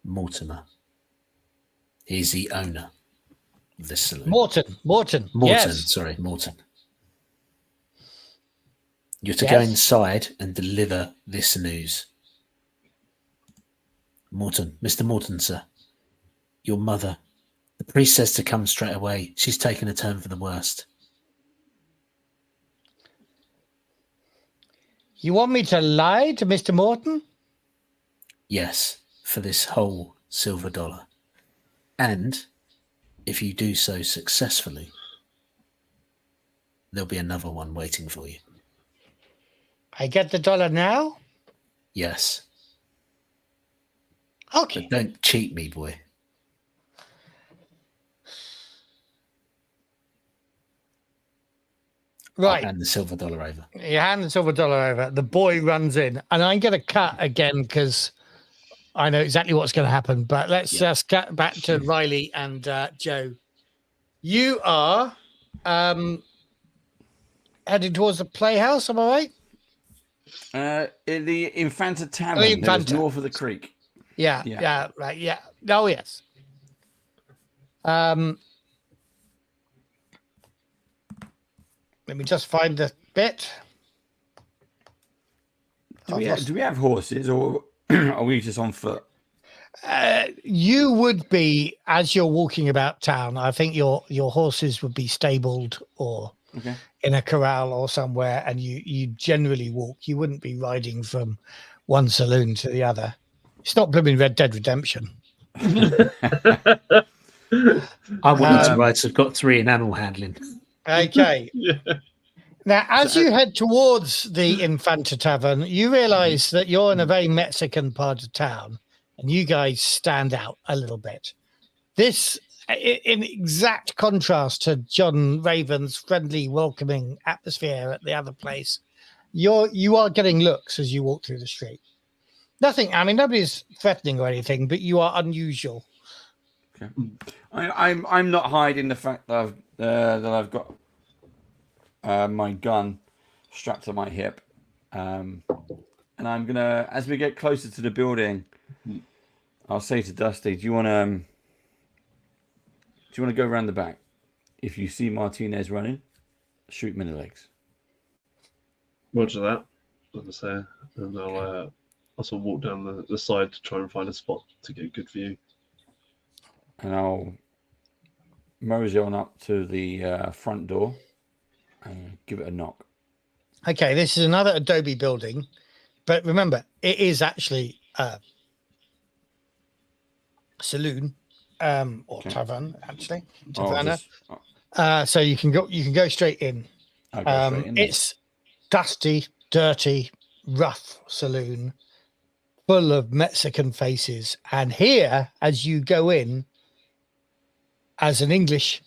Mortimer. He's the owner of this saloon. Morton. Yes. Sorry, Morton. You're to go inside and deliver this news. Morton, Mr. Morton, sir. Your mother. The priest says to come straight away. She's taken a turn for the worst. You want me to lie to Mr. Morton? Yes, for this whole silver dollar. And if you do so successfully, there'll be another one waiting for you. I get the dollar now? Yes. Okay. But don't cheat me, boy. Right. And the silver dollar over. You hand the silver dollar over. The boy runs in, and I'm going to cut again because I know exactly what's going to happen. But let's just cut back to Riley and Joe. You are heading towards the playhouse. Am I right? In the Infanta Tavern, The that was Infanta. north of the creek. Yeah. Right. Yeah. Oh yes. Let me just find the bit. Do we have horses, or are we just on foot? You would be, as you're walking about town. I think your horses would be stabled or in a corral or somewhere, and you generally walk. You wouldn't be riding from one saloon to the other. It's not blooming Red Dead Redemption. I wanted to ride, so I've got 3 in animal handling. Okay. Yeah. Now, as you head towards the Infanta Tavern, you realize that you're in a very Mexican part of town, and you guys stand out a little bit. This, in exact contrast to John Raven's friendly, welcoming atmosphere at the other place, you are getting looks as you walk through the street. Nothing, I mean, nobody's threatening or anything, but you are unusual. Okay. I'm not hiding the fact that I've got my gun strapped to my hip, and I'm gonna, as we get closer to the building, I'll say to Dusty, do you want to go around the back? If you see Martinez running, shoot him in the legs. Roger that. Like I say, and I'll also walk down the side to try and find a spot to get a good view. And I'll mosey on up to the front door and give it a knock. Okay, this is another adobe building, but remember, it is actually a saloon or tavern, actually. Taverna. So you can go straight in. I'll go straight in. It's dusty, dirty, rough saloon full of Mexican faces. And here, as you go in, as an English,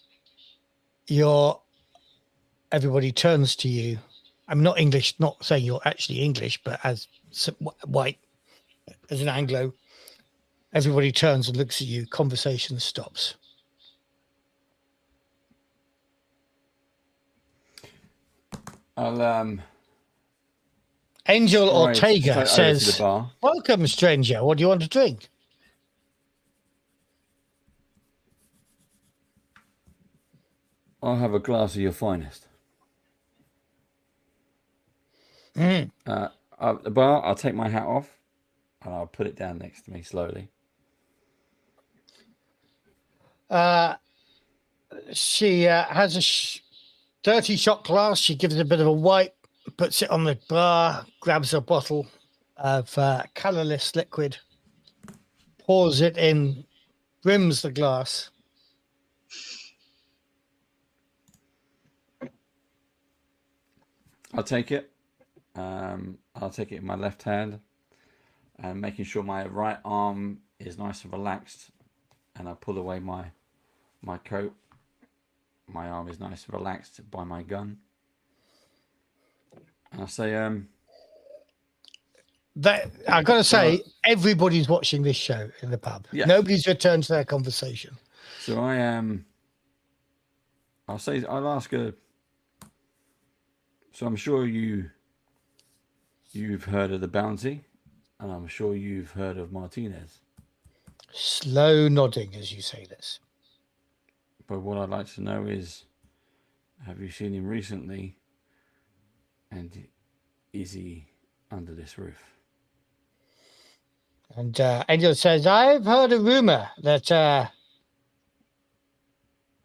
everybody turns to you. I'm not English, not saying you're actually English, but as white, as an Anglo, everybody turns and looks at you. Conversation stops. I'll Angel Ortega straight over to says, the bar. "Welcome, stranger. What do you want to drink?" I'll have a glass of your finest. Mm. At the bar, I'll take my hat off and I'll put it down next to me slowly. She has a dirty shot glass. She gives it a bit of a wipe, puts it on the bar, grabs a bottle of colorless liquid, pours it in, brims the glass. I'll take it. I'll take it in my left hand, and making sure my right arm is nice and relaxed, and I pull away my coat. My arm is nice and relaxed by my gun. And I say, That I got to say, everybody's watching this show in the pub. Yes. Nobody's returned to their conversation. So I'll ask her. So I'm sure you've heard of the bounty, and I'm sure you've heard of Martinez. Slow nodding as you say this. But what I'd like to know is, have you seen him recently? And is he under this roof? And Angel says, "I've heard a rumor that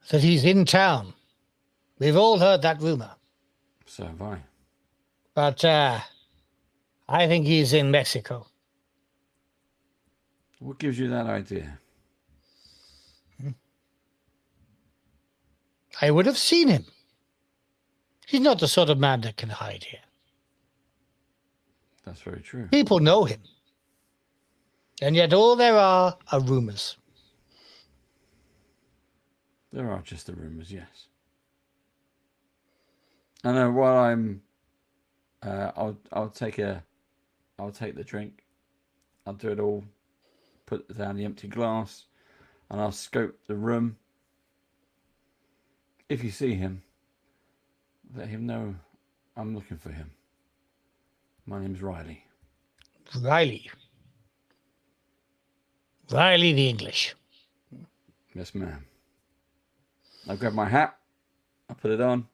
he's in town. We've all heard that rumor. So have I. But I think he's in Mexico." What gives you that idea? I would have seen him. He's not the sort of man that can hide here. That's very true. People know him. And yet all there are rumors. There are just the rumors, yes. I know. While I'm, I'll take the drink. I'll do it all. Put down the empty glass, and I'll scope the room. If you see him, let him know I'm looking for him. My name's Riley. Riley. Riley the English. Yes, ma'am. I grab my hat. I put it on.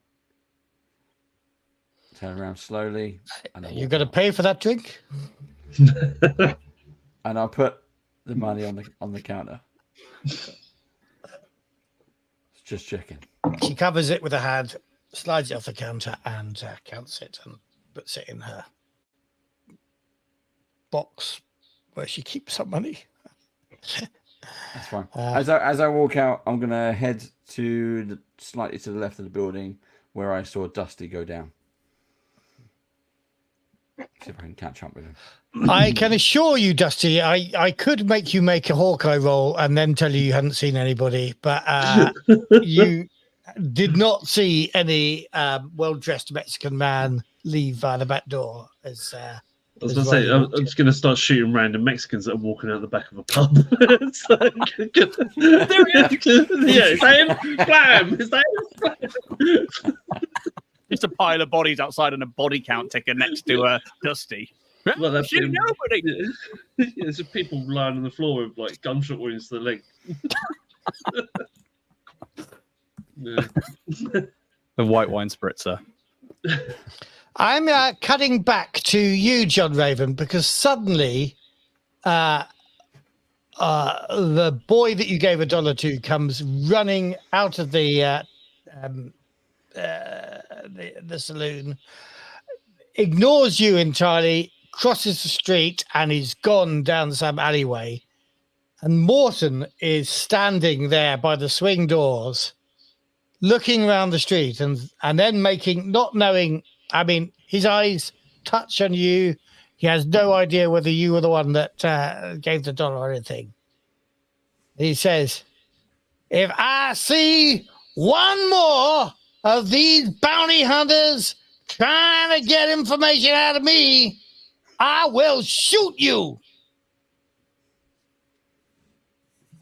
Turn around slowly. And You're going to pay for that drink? And I'll put the money on the counter. Just checking. She covers it with a hand, slides it off the counter, and counts it and puts it in her box where she keeps her money. That's fine. As I walk out, I'm gonna head to slightly to the left of the building where I saw Dusty go down. See if I can catch up with him. I can assure you, Dusty, I could make you make a Hawkeye roll and then tell you hadn't seen anybody, but you did not see any well-dressed Mexican man leave via the back door. As I was going to say, I'm just going to start shooting random Mexicans that are walking out the back of a pub. There he is! Yeah, is that him? Blam! Is that him? Just a pile of bodies outside and a body count ticker next to Dusty. Well, that's Shoot nobody. There's just people lying on the floor with like gunshot wounds to the leg. Yeah. The white wine spritzer. I'm cutting back to you, John Raven, because suddenly the boy that you gave $1 to comes running out of the saloon, ignores you entirely, crosses the street, and is gone down some alleyway. And Morton is standing there by the swing doors, looking around the street, and then not knowing. I mean, his eyes touch on you. He has no idea whether you were the one that gave the $1 or anything. He says, "If I see one more of these bounty hunters trying to get information out of me, I will shoot you."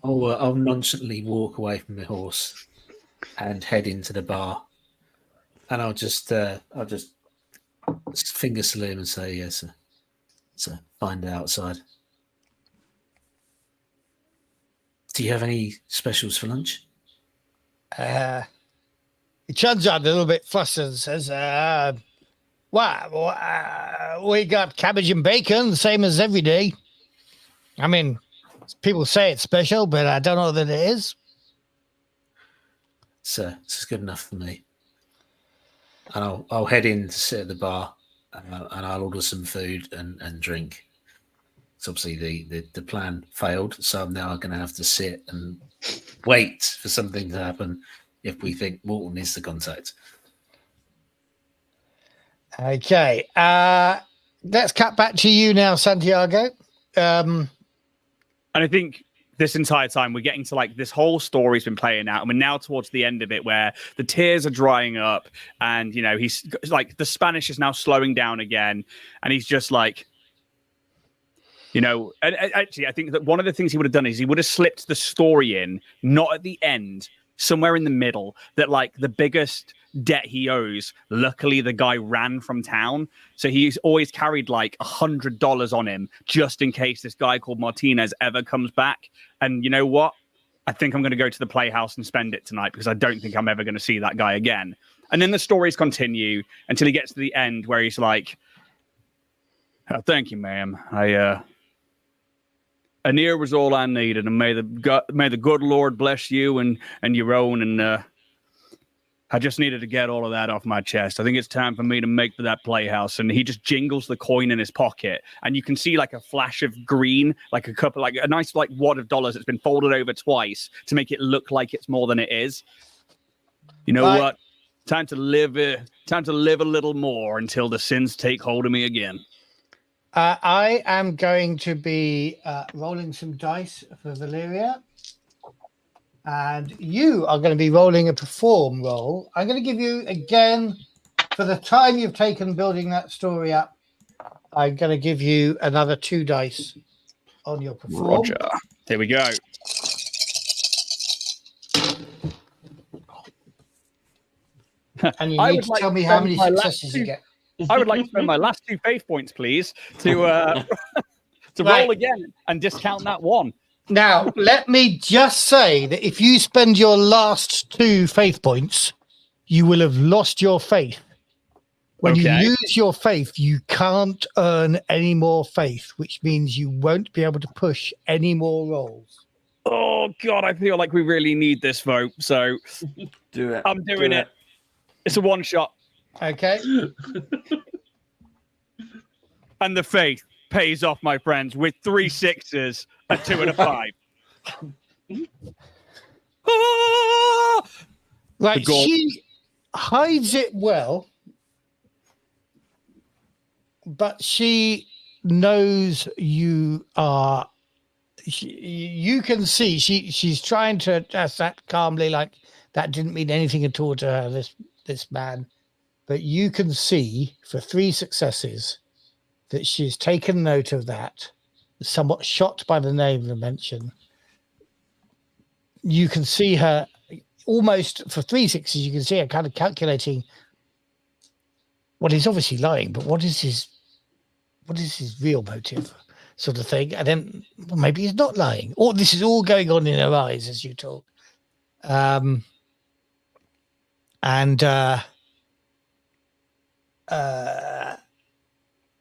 I'll nonchalantly walk away from the horse and head into the bar, and I'll just finger salute and say, "Yes, sir. So find outside." Do you have any specials for lunch? He turns out a little bit flustered and says, we got cabbage and bacon, the same as every day. I mean, people say it's special, but I don't know that it is. So it's good enough for me. And I'll head in to sit at the bar, and I'll order some food and drink. So obviously the plan failed, so I'm now going to have to sit and wait for something to happen if we think Morton is the contact. Okay. Let's cut back to you now, Santiago. And I think this entire time we're getting to like this whole story's been playing out, and we're now towards the end of it where the tears are drying up, and he's like, the Spanish is now slowing down again, and he's just like, and actually I think that one of the things he would have done is he would have slipped the story in, not at the end, somewhere in the middle, that like the biggest debt he owes, luckily the guy ran from town, so he's always carried like $100 on him just in case this guy called Martinez ever comes back. And you know what, I think I'm going to go to the Playhouse and spend it tonight, because I don't think I'm ever going to see that guy again. And then the stories continue until he gets to the end where he's like, thank you, ma'am, an ear was all I needed, and may the good Lord bless you and your own. And I just needed to get all of that off my chest. I think it's time for me to make for that Playhouse. And he just jingles the coin in his pocket, and you can see like a flash of green, like a nice like wad of dollars that's been folded over twice to make it look like it's more than it is. You know what? Time to live a little more until the sins take hold of me again. I am going to be rolling some dice for Valeria. And you are going to be rolling a perform roll. I'm going to give you, again, for the time you've taken building that story up, I'm going to give you another 2 dice on your perform. Roger. There we go. And you I need would to like tell me to how spend many my last successes you two- get. I would like to spend my last 2 faith points, please, to to Right. roll again and discount that one. Now, let me just say that if you spend your last 2 faith points, you will have lost your faith. When you Okay. lose your faith, you can't earn any more faith, which means you won't be able to push any more rolls. Oh God, I feel like we really need this vote, so Do it. I'm doing Do it. It's a one shot, Okay. and the faith pays off, my friends, with 3 6s, a 2 and a 5. Ah! Right. The goal- She hides it well, but she knows you are. You can see she's trying to address that calmly, like that didn't mean anything at all to her. This man, but you can see for 3 successes that she's taken note of that. Somewhat shocked by the name you mention. You can see her almost for 3 6s. You can see her kind of calculating. Well, he's obviously lying, but what is his real motive, sort of thing? And then well, maybe he's not lying, or this is all going on in her eyes as you talk.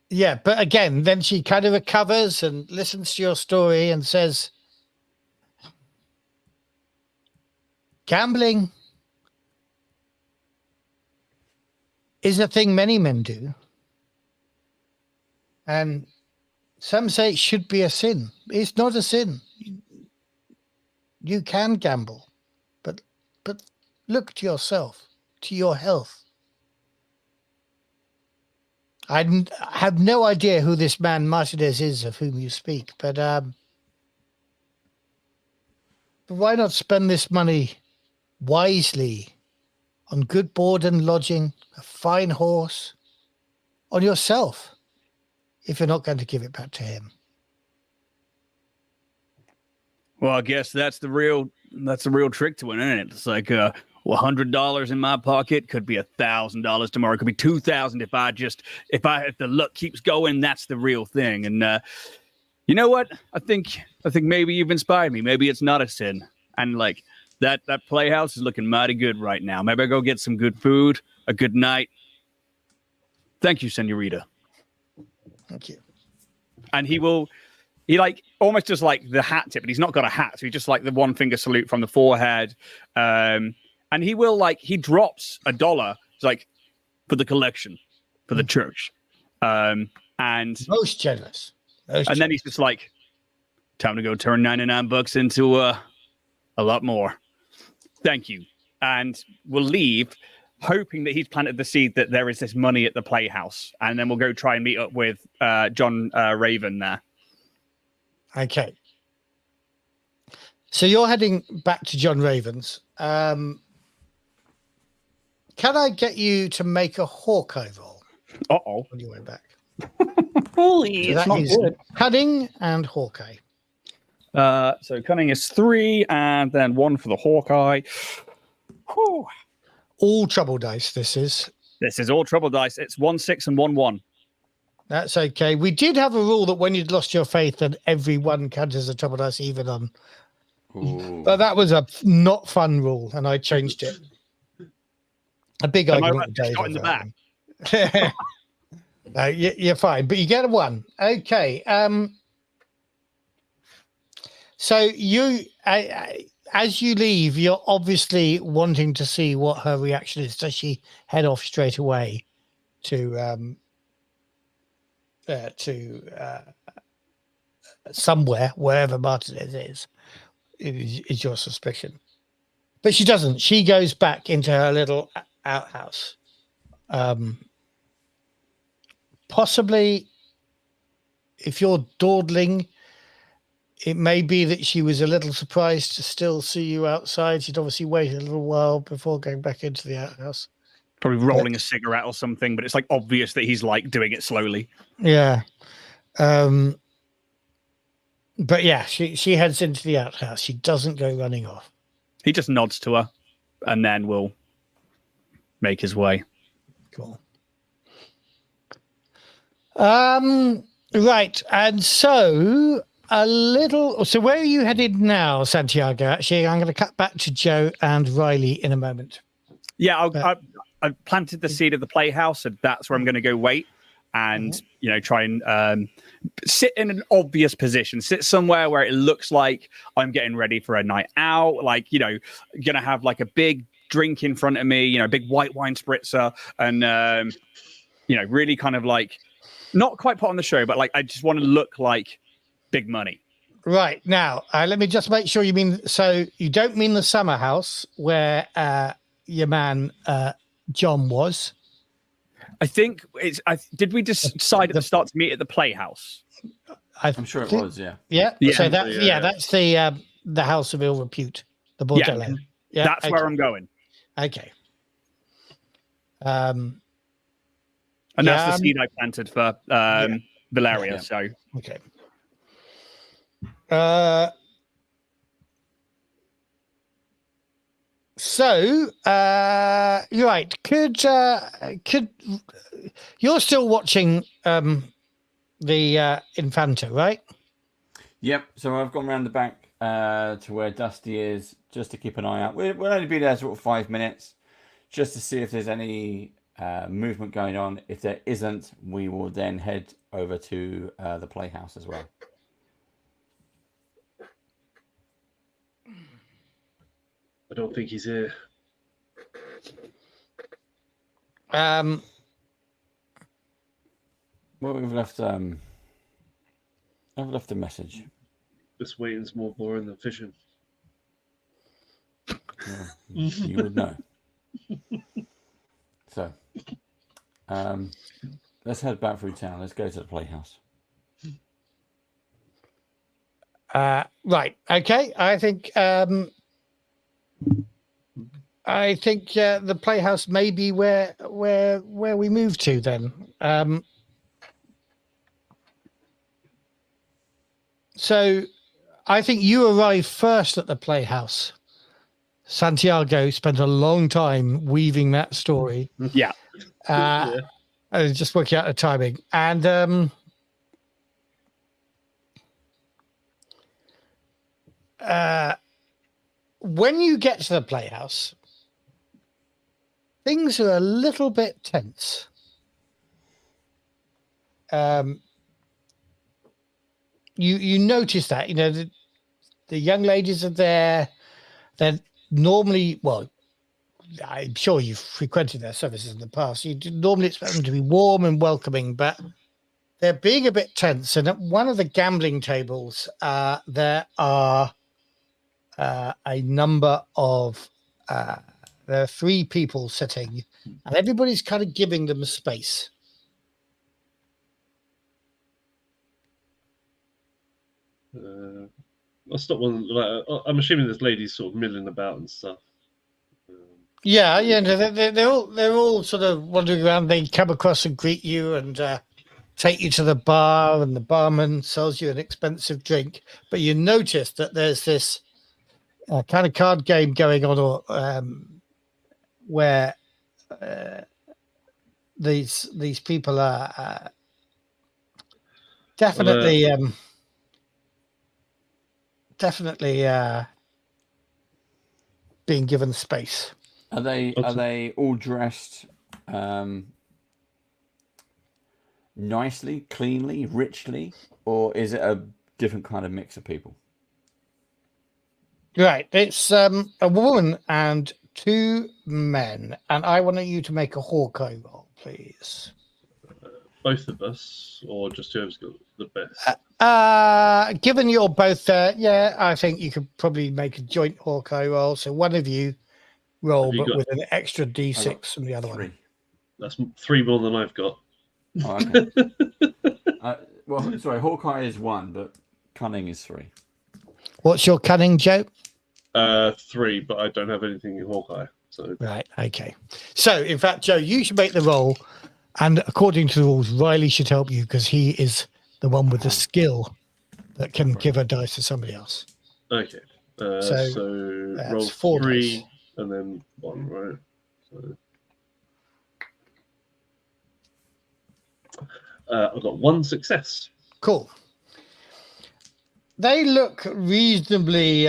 Yeah, but again, then she kind of recovers and listens to your story and says, gambling is a thing many men do. And some say it should be a sin. It's not a sin. You can gamble, but look to yourself, to your health. I have no idea who this man Martinez is of whom you speak, but why not spend this money wisely on good board and lodging, a fine horse, on yourself, if you're not going to give it back to him? Well, I guess that's the real trick to it, isn't it? It's like $100 in my pocket could be $1,000 tomorrow. It could be 2,000 if the luck keeps going. That's the real thing. And you know what? I think maybe you've inspired me. Maybe it's not a sin. And like that playhouse is looking mighty good right now. Maybe I go get some good food, a good night. Thank you, Senorita. Thank you. And he like almost just like the hat tip, but he's not got a hat, so he just like the 1 finger salute from the forehead. And he will he drops $1. It's like for the collection, for the church. And Most generous. Then he's just like, time to go turn $99 into a lot more. Thank you. And we'll leave, hoping that he's planted the seed that there is this money at the playhouse. And then we'll go try and meet up with John Raven there. Okay. So you're heading back to John Raven's. Can I get you to make a Hawkeye roll Uh-oh. on your way back? Holy, So it's that not is good. cunning and Hawkeye. So cunning is 3, and then 1 for the Hawkeye. Whew. All trouble dice, this is. This is all trouble dice. It's 1 6 and 1 1. That's okay. We did have a rule that when you'd lost your faith, then everyone counts as a trouble dice, even on. Ooh. But that was a not fun rule, and I changed it. A big Am I argument right? with Dave Shot in the over that one. You're fine, but you get a 1. Okay. So you, as you leave, you're obviously wanting to see what her reaction is. Does she head off straight away to somewhere, wherever Martinez is your suspicion? But she doesn't. She goes back into her little outhouse. Possibly, if you're dawdling, it may be that she was a little surprised to still see you outside. She'd obviously waited a little while before going back into the outhouse. Probably rolling a cigarette or something, but it's like obvious that he's like doing it slowly. Yeah. But yeah, she heads into the outhouse. She doesn't go running off. He just nods to her and then will make his way. Cool. Right. And so so where are you headed now, Santiago? Actually, I'm going to cut back to Joe and Riley in a moment. Yeah, I planted the seed of the playhouse, and that's where I'm going to go wait and, try and sit in an obvious position, sit somewhere where it looks like I'm getting ready for a night out, like, going to have like a big drink in front of me, a big white wine spritzer, and, really kind of like not quite put on the show, but like I just want to look like big money. Right. Now, let me just make sure so you don't mean the summer house where your man John was. I think did we decide at the start to meet at the playhouse? I'm sure it was, yeah. Yeah. Yeah. So that's the house of ill repute, the bordello. Yeah. That's where I'm going. Okay. And that's the seed I planted for Valeria. So okay. You're right. Could you're still watching the Infanta, right? Yep. So I've gone around the back to where Dusty is, just to keep an eye out. We'll only be there sort of 5 minutes, just to see if there's any movement going on. If there isn't, we will then head over to the playhouse as well. I don't think he's here. Well, we've left. I've left a message. This waiting's more boring than fishing. Well, you would know. So, let's head back through town. Let's go to the playhouse. Right. Okay. I think the playhouse may be where we move to then. So I think you arrived first at the playhouse. Santiago spent a long time weaving that story. yeah. Just working out the timing. And when you get to the playhouse, things are a little bit tense. You notice that, the young ladies are there. They're normally, well, I'm sure you've frequented their services in the past. You normally expect them to be warm and welcoming, but they're being a bit tense. And at one of the gambling tables, there are a number of there are 3 people sitting, and everybody's kind of giving them space. That's not one. Like, I'm assuming there's ladies sort of milling about and stuff. Yeah, they're all sort of wandering around. They come across and greet you and take you to the bar, and the barman sells you an expensive drink. But you notice that there's this kind of card game going on, where these people are definitely being given space. Are they all dressed nicely, cleanly, richly, or is it a different kind of mix of people? Right, it's a woman and 2 men, and I want you to make a Hawkeye roll, please. Both of us, or just whoever's got the best? Given you're both there, I think you could probably make a joint Hawkeye roll. So one of you roll, but with an extra D6 from the other 3. one. That's 3 more than I've got. Oh, okay. Well, sorry, Hawkeye is 1, but cunning is 3. What's your cunning, Joe? 3, but I don't have anything in Hawkeye. So Right. Okay. So, in fact, Joe, you should make the roll, and according to the rules, Riley should help you because he is the one with the skill that can give a dice to somebody else. okay. So, So that's roll 4 3 dice. and then 1, right? So I've got 1 success. Cool. They look reasonably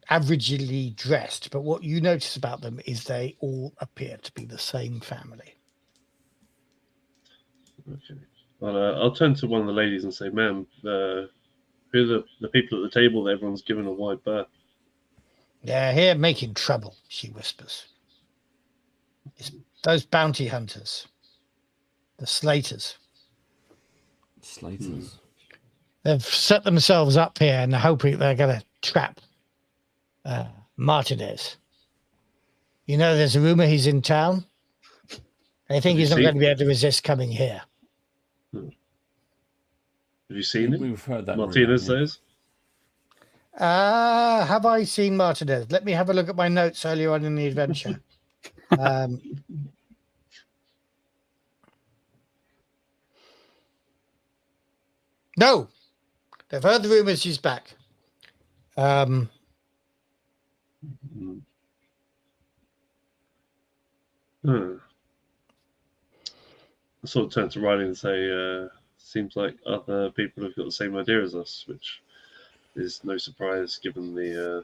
averagely dressed, but what you notice about them is they all appear to be the same family. Okay. I'll turn to one of the ladies and say, "Ma'am, who are the people at the table that everyone's given a wide berth?" They're here making trouble, she whispers. It's those bounty hunters, the Slaters. Slaters. They've set themselves up here and hoping they're going to trap Martinez. You know, there's a rumor he's in town. They think he's not going to be able to resist coming here. Have you seen him? We've heard that. Martinez rumor, says. Have I seen Martinez? Let me have a look at my notes earlier on in the adventure. No, they've heard the rumors she's back. Mm. I sort of turn to Riley and say, "Seems like other people have got the same idea as us," which is no surprise given the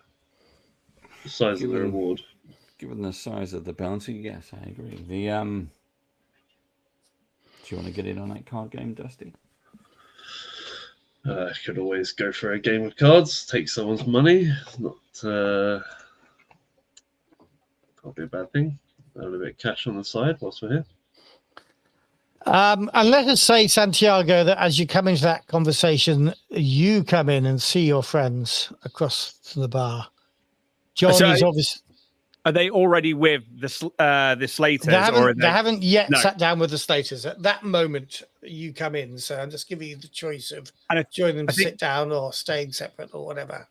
size of the reward. Given the size of the bounty, yes, I agree. Do you want to get in on that card game, Dusty? Could always go for a game of cards, take someone's money. Not can't be a bad thing. Have a bit of cash on the side whilst we're here. And let us say, Santiago, that as you come into that conversation, you come in and see your friends across from the bar. John is obviously. Are they already with the Slaters? They haven't yet sat down with the Slaters. At that moment, you come in. So I'm just giving you the choice of joining them to sit down or staying separate or whatever.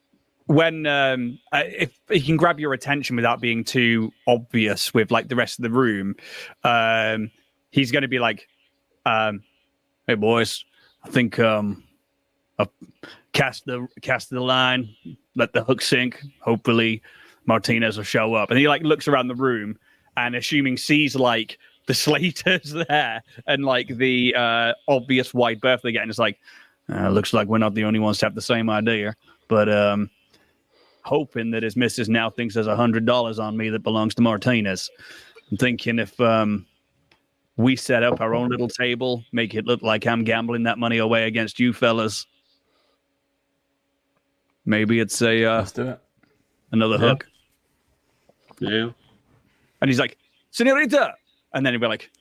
When if he can grab your attention without being too obvious with like the rest of the room, he's going to be like, "Hey boys, I think I'll cast the line, let the hook sink. Hopefully Martinez will show up." And he like looks around the room and assuming sees like the Slaters there and like the obvious wide berth they're getting. It's like, looks like we're not the only ones to have the same idea. But hoping that his missus now thinks there's $100 on me that belongs to Martinez. I'm thinking if we set up our own little table, make it look like I'm gambling that money away against you fellas. Maybe it's Let's do it. Another hook. Yeah. And he's like, "Senorita," and then he'll be like,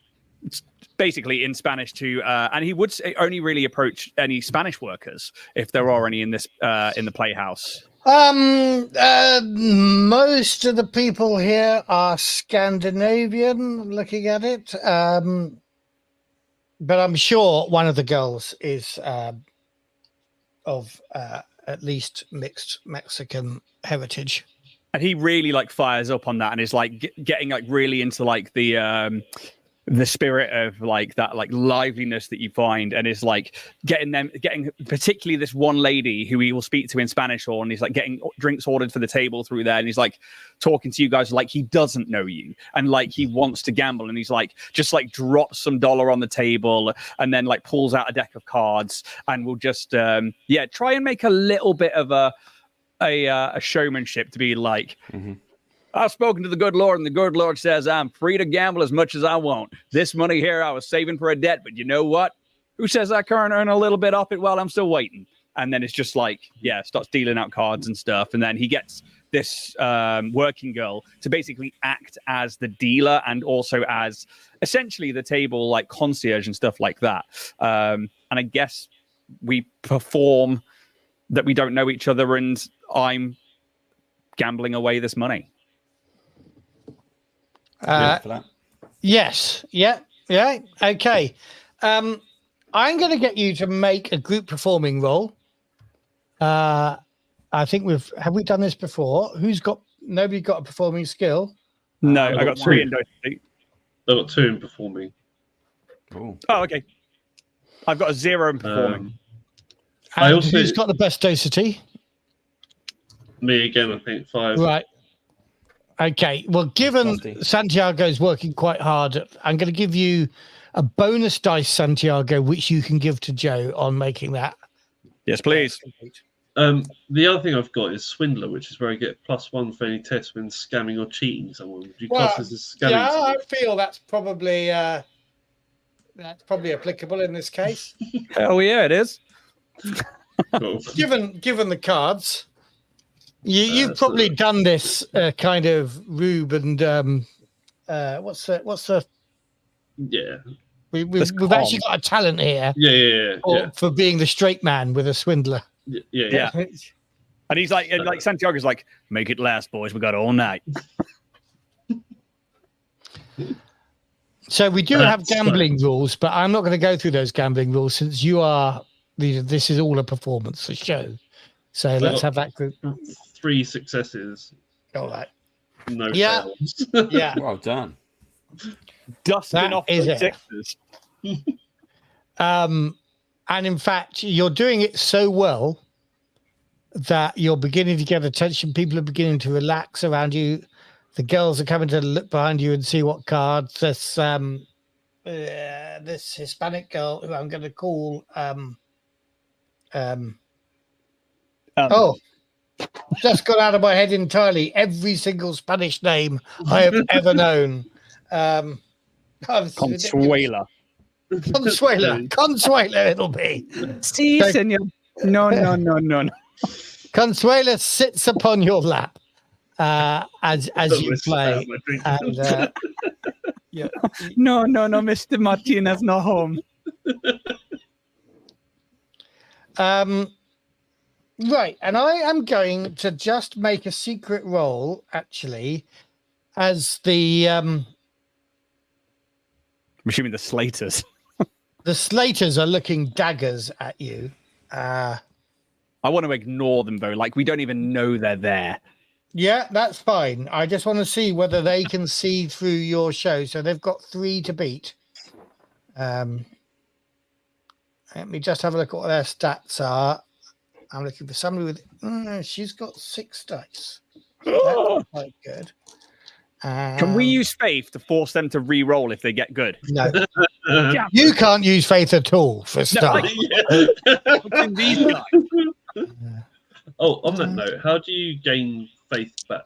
it's basically in Spanish to, and he would only really approach any Spanish workers if there are any in this in the playhouse. Most of the people here are Scandinavian, looking at it. But I'm sure one of the girls is of at least mixed Mexican heritage. And he really like fires up on that and is like getting like really into like the spirit of like that like liveliness that you find, and is like getting particularly this one lady who he will speak to in Spanish, or and he's like getting drinks ordered for the table through there, and he's like talking to you guys like he doesn't know you and like he wants to gamble, and he's like just like drops some dollar on the table and then like pulls out a deck of cards and will just try and make a little bit of a showmanship to be like, "I've spoken to the good Lord, and the good Lord says I'm free to gamble as much as I want. This money here I was saving for a debt, but you know what? Who says I can't earn a little bit off it while I'm still waiting?" And then it's just like, starts dealing out cards and stuff. And then he gets this working girl to basically act as the dealer and also as essentially the table like concierge and stuff like that. And I guess we perform that we don't know each other and I'm gambling away this money. For that. Yes. Yeah. Okay. I'm going to get you to make a group performing roll. I think have we done this before? Nobody got a performing skill? No, I I got got 3 two. in dexterity. I got 2 in performing. Cool. Oh, okay. I've got a 0 in performing. I And also- who's got the best density? Me again, I think 5. Right. Okay. Well, given Dusty. Santiago's working quite hard, I'm going to give you a bonus dice, Santiago, which you can give to Joe on making that. Yes, please. complete. The other thing I've got is Swindler, which is where I get +1 for any test when scamming or cheating someone. Would you class this as scamming? Yeah, I someone? feel that's probably applicable in this case. Hell yeah, it is. Cool. Given the cards, you've So- probably done this kind of rube and what's the Yeah. we've actually got a talent here Yeah. for being the straight man with a swindler. Yeah. And he's like Santiago's like, make it last, boys. We got all night. So we do have That's gambling rules, but I'm not going to go through those gambling rules since this is all a performance, a show. So let's got- have that group. 3 successes, All right. no Yeah. fails. Yeah. Well done. Dusting That off is the it. sixes. And in fact, you're doing it so well that you're beginning to get attention. People are beginning to relax around you. The girls are coming to look behind you and see what cards this Hispanic girl, who I'm going to call just got out of my head entirely. Every single Spanish name I have ever known. This is ridiculous. Consuela. Consuela, it'll be. Si, Okay. senor. No. Consuela sits upon your lap as you play. And, yeah. No, Mr. Martinez, not home. Right, and I am going to just make a secret roll, actually, as the I'm assuming the Slaters. the Slaters are looking daggers at you. I want to ignore them, though. Like, we don't even know they're there. Yeah, that's fine. I just want to see whether they can see through your show. So they've got 3 to beat. Let me just have a look at what their stats are. I'm looking for somebody with. She's got 6 dice. That's quite good. Can we use faith to force them to re-roll if they get good? No, you can't use faith at all for a start. In these guys. Oh, on that note, how do you gain faith back?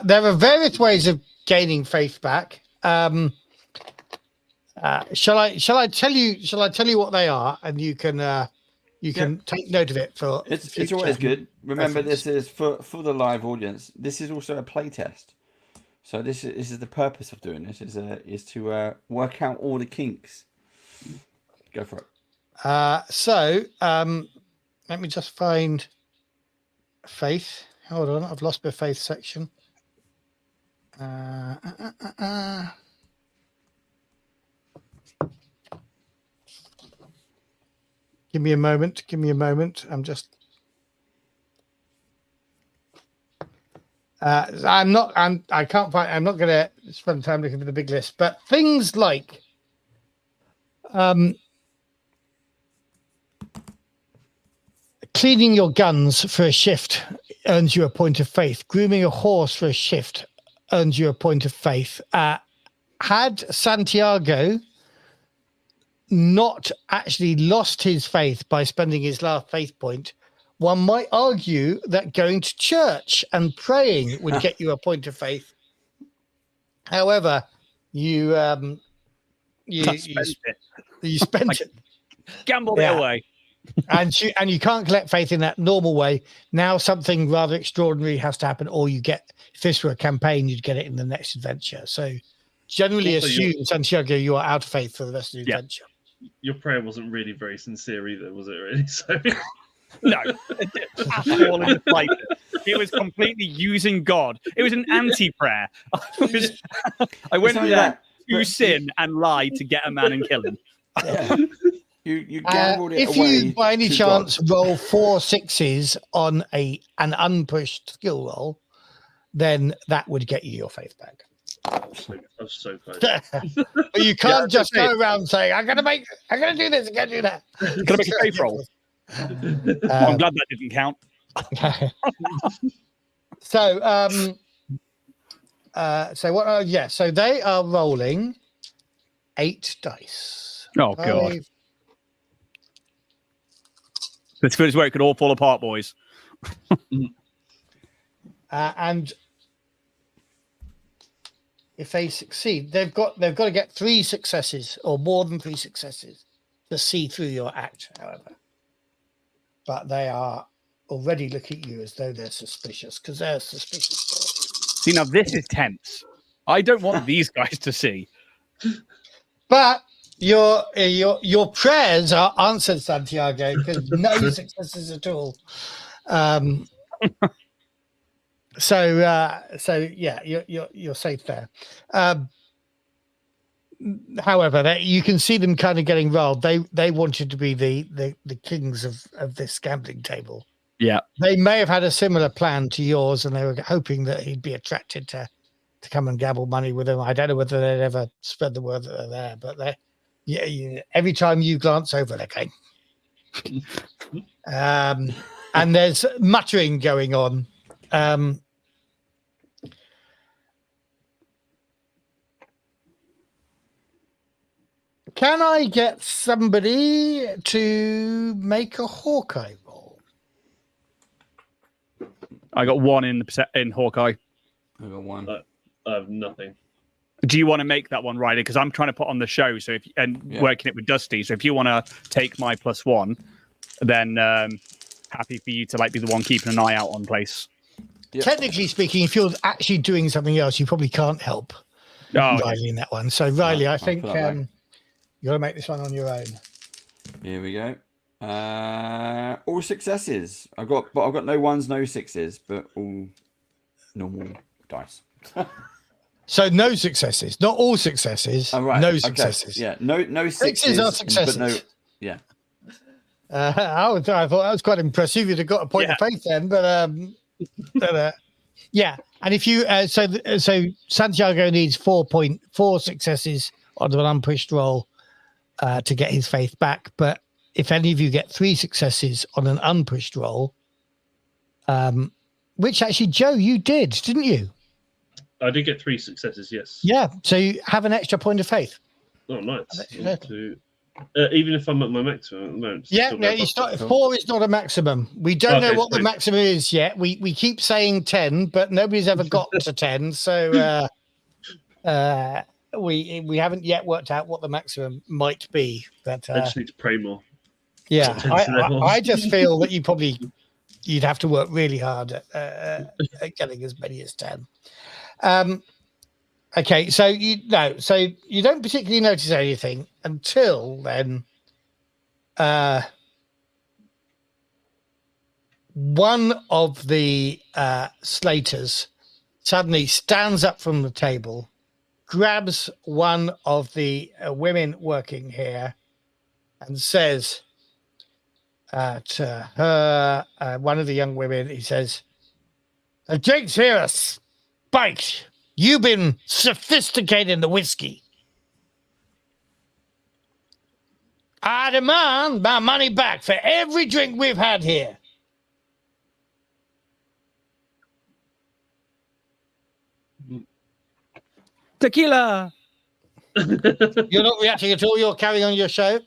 There are various ways of gaining faith back. Shall I tell you what they are, and you can take note of it for. It's always good. Remember, reference. this is for the live audience. This is also a play test. So this is the purpose of doing this is to work out all the kinks. Go for it. Let me just find faith. Hold on, I've lost my faith section. Give me a moment. I'm just. I'm not going to spend time looking for the big list, but things like cleaning your guns for a shift earns you a point of faith. Grooming a horse for a shift earns you a point of faith. Had Santiago not actually lost his faith by spending his last faith point, one might argue that going to church and praying would get you a point of faith. However, you spent it. Gambled it Yeah. away. and you can't collect faith in that normal way. Now something rather extraordinary has to happen, or you get, if this were a campaign, you'd get it in the next adventure. So generally Also, assume, Santiago, you are out of faith for the rest of the adventure. Your prayer wasn't really very sincere either, was it? Really? So No, at all in the slightest. It was completely using God. It was an anti-prayer. I went only there that, to but- sin and lie to get a man and kill him. Yeah. You gambled it If away. you by any to chance God. roll 4 6s on an unpushed skill roll, then that would get you your faith back. I'm so close. But you can't just go around saying, I'm gonna do this, I'm gonna do that. Can I make a faith roll? I'm glad that didn't count. So so they are rolling 8 dice. Oh God. 5. This is where it could all fall apart, boys. And if they succeed, they've got to get 3 successes or more than 3 successes to see through your act, however. But they are already looking at you as though they're suspicious, because they're suspicious. See, now this is tense. I don't want these guys to see. But your prayers are answered, Santiago, because no successes at all. So yeah, you're safe there. However, you can see them kind of getting rolled. They wanted to be the kings of this gambling table. Yeah. They may have had a similar plan to yours, and they were hoping that he'd be attracted to come and gamble money with them. I don't know whether they'd ever spread the word that they're there, but every time you glance over, they're going. And there's muttering going on. Can I get somebody to make a Hawkeye roll? I got 1 in Hawkeye. I got 1. I have nothing. Do you want to make that one, Riley? Because I'm trying to put on the show, working it with Dusty. So if you want to take my +1, then happy for you to be the one keeping an eye out on place. Yep. Technically speaking, if you're actually doing something else, you probably can't help Riley in that one. So Riley, I think you got to make this one on your own. Here we go. All successes. I've got no 1s, no 6s, but all normal dice. So no successes, not all successes. Oh, right. No successes. Yeah, no 6s are successes. But no, yeah. I thought that was quite impressive. You'd have got a point of faith then, but yeah. And if you so Santiago needs 4.4 successes on an unpushed roll to get his faith back. But if any of you get 3 successes on an unpushed roll, which actually, Joe, you did, didn't you? I did get 3 successes, yes. Yeah, so you have an extra point of faith. Oh, nice. Even if I'm at my maximum at the moment. Yeah, you start. 4 is not a maximum. We don't know what the maximum is yet. We keep saying 10, but nobody's ever got to 10. So we haven't yet worked out what the maximum might be. But I just need to pray more. Yeah, I just feel that you'd have to work really hard at getting as many as 10. Okay, so you don't particularly notice anything until then. One of the slaters suddenly stands up from the table, grabs one of the women working here, and says to her, one of the young women, he says, "The drinks here are spiked. You've been sophisticating the whiskey. I demand my money back for every drink we've had here." Tequila. You're not reacting at all. You're carrying on your show.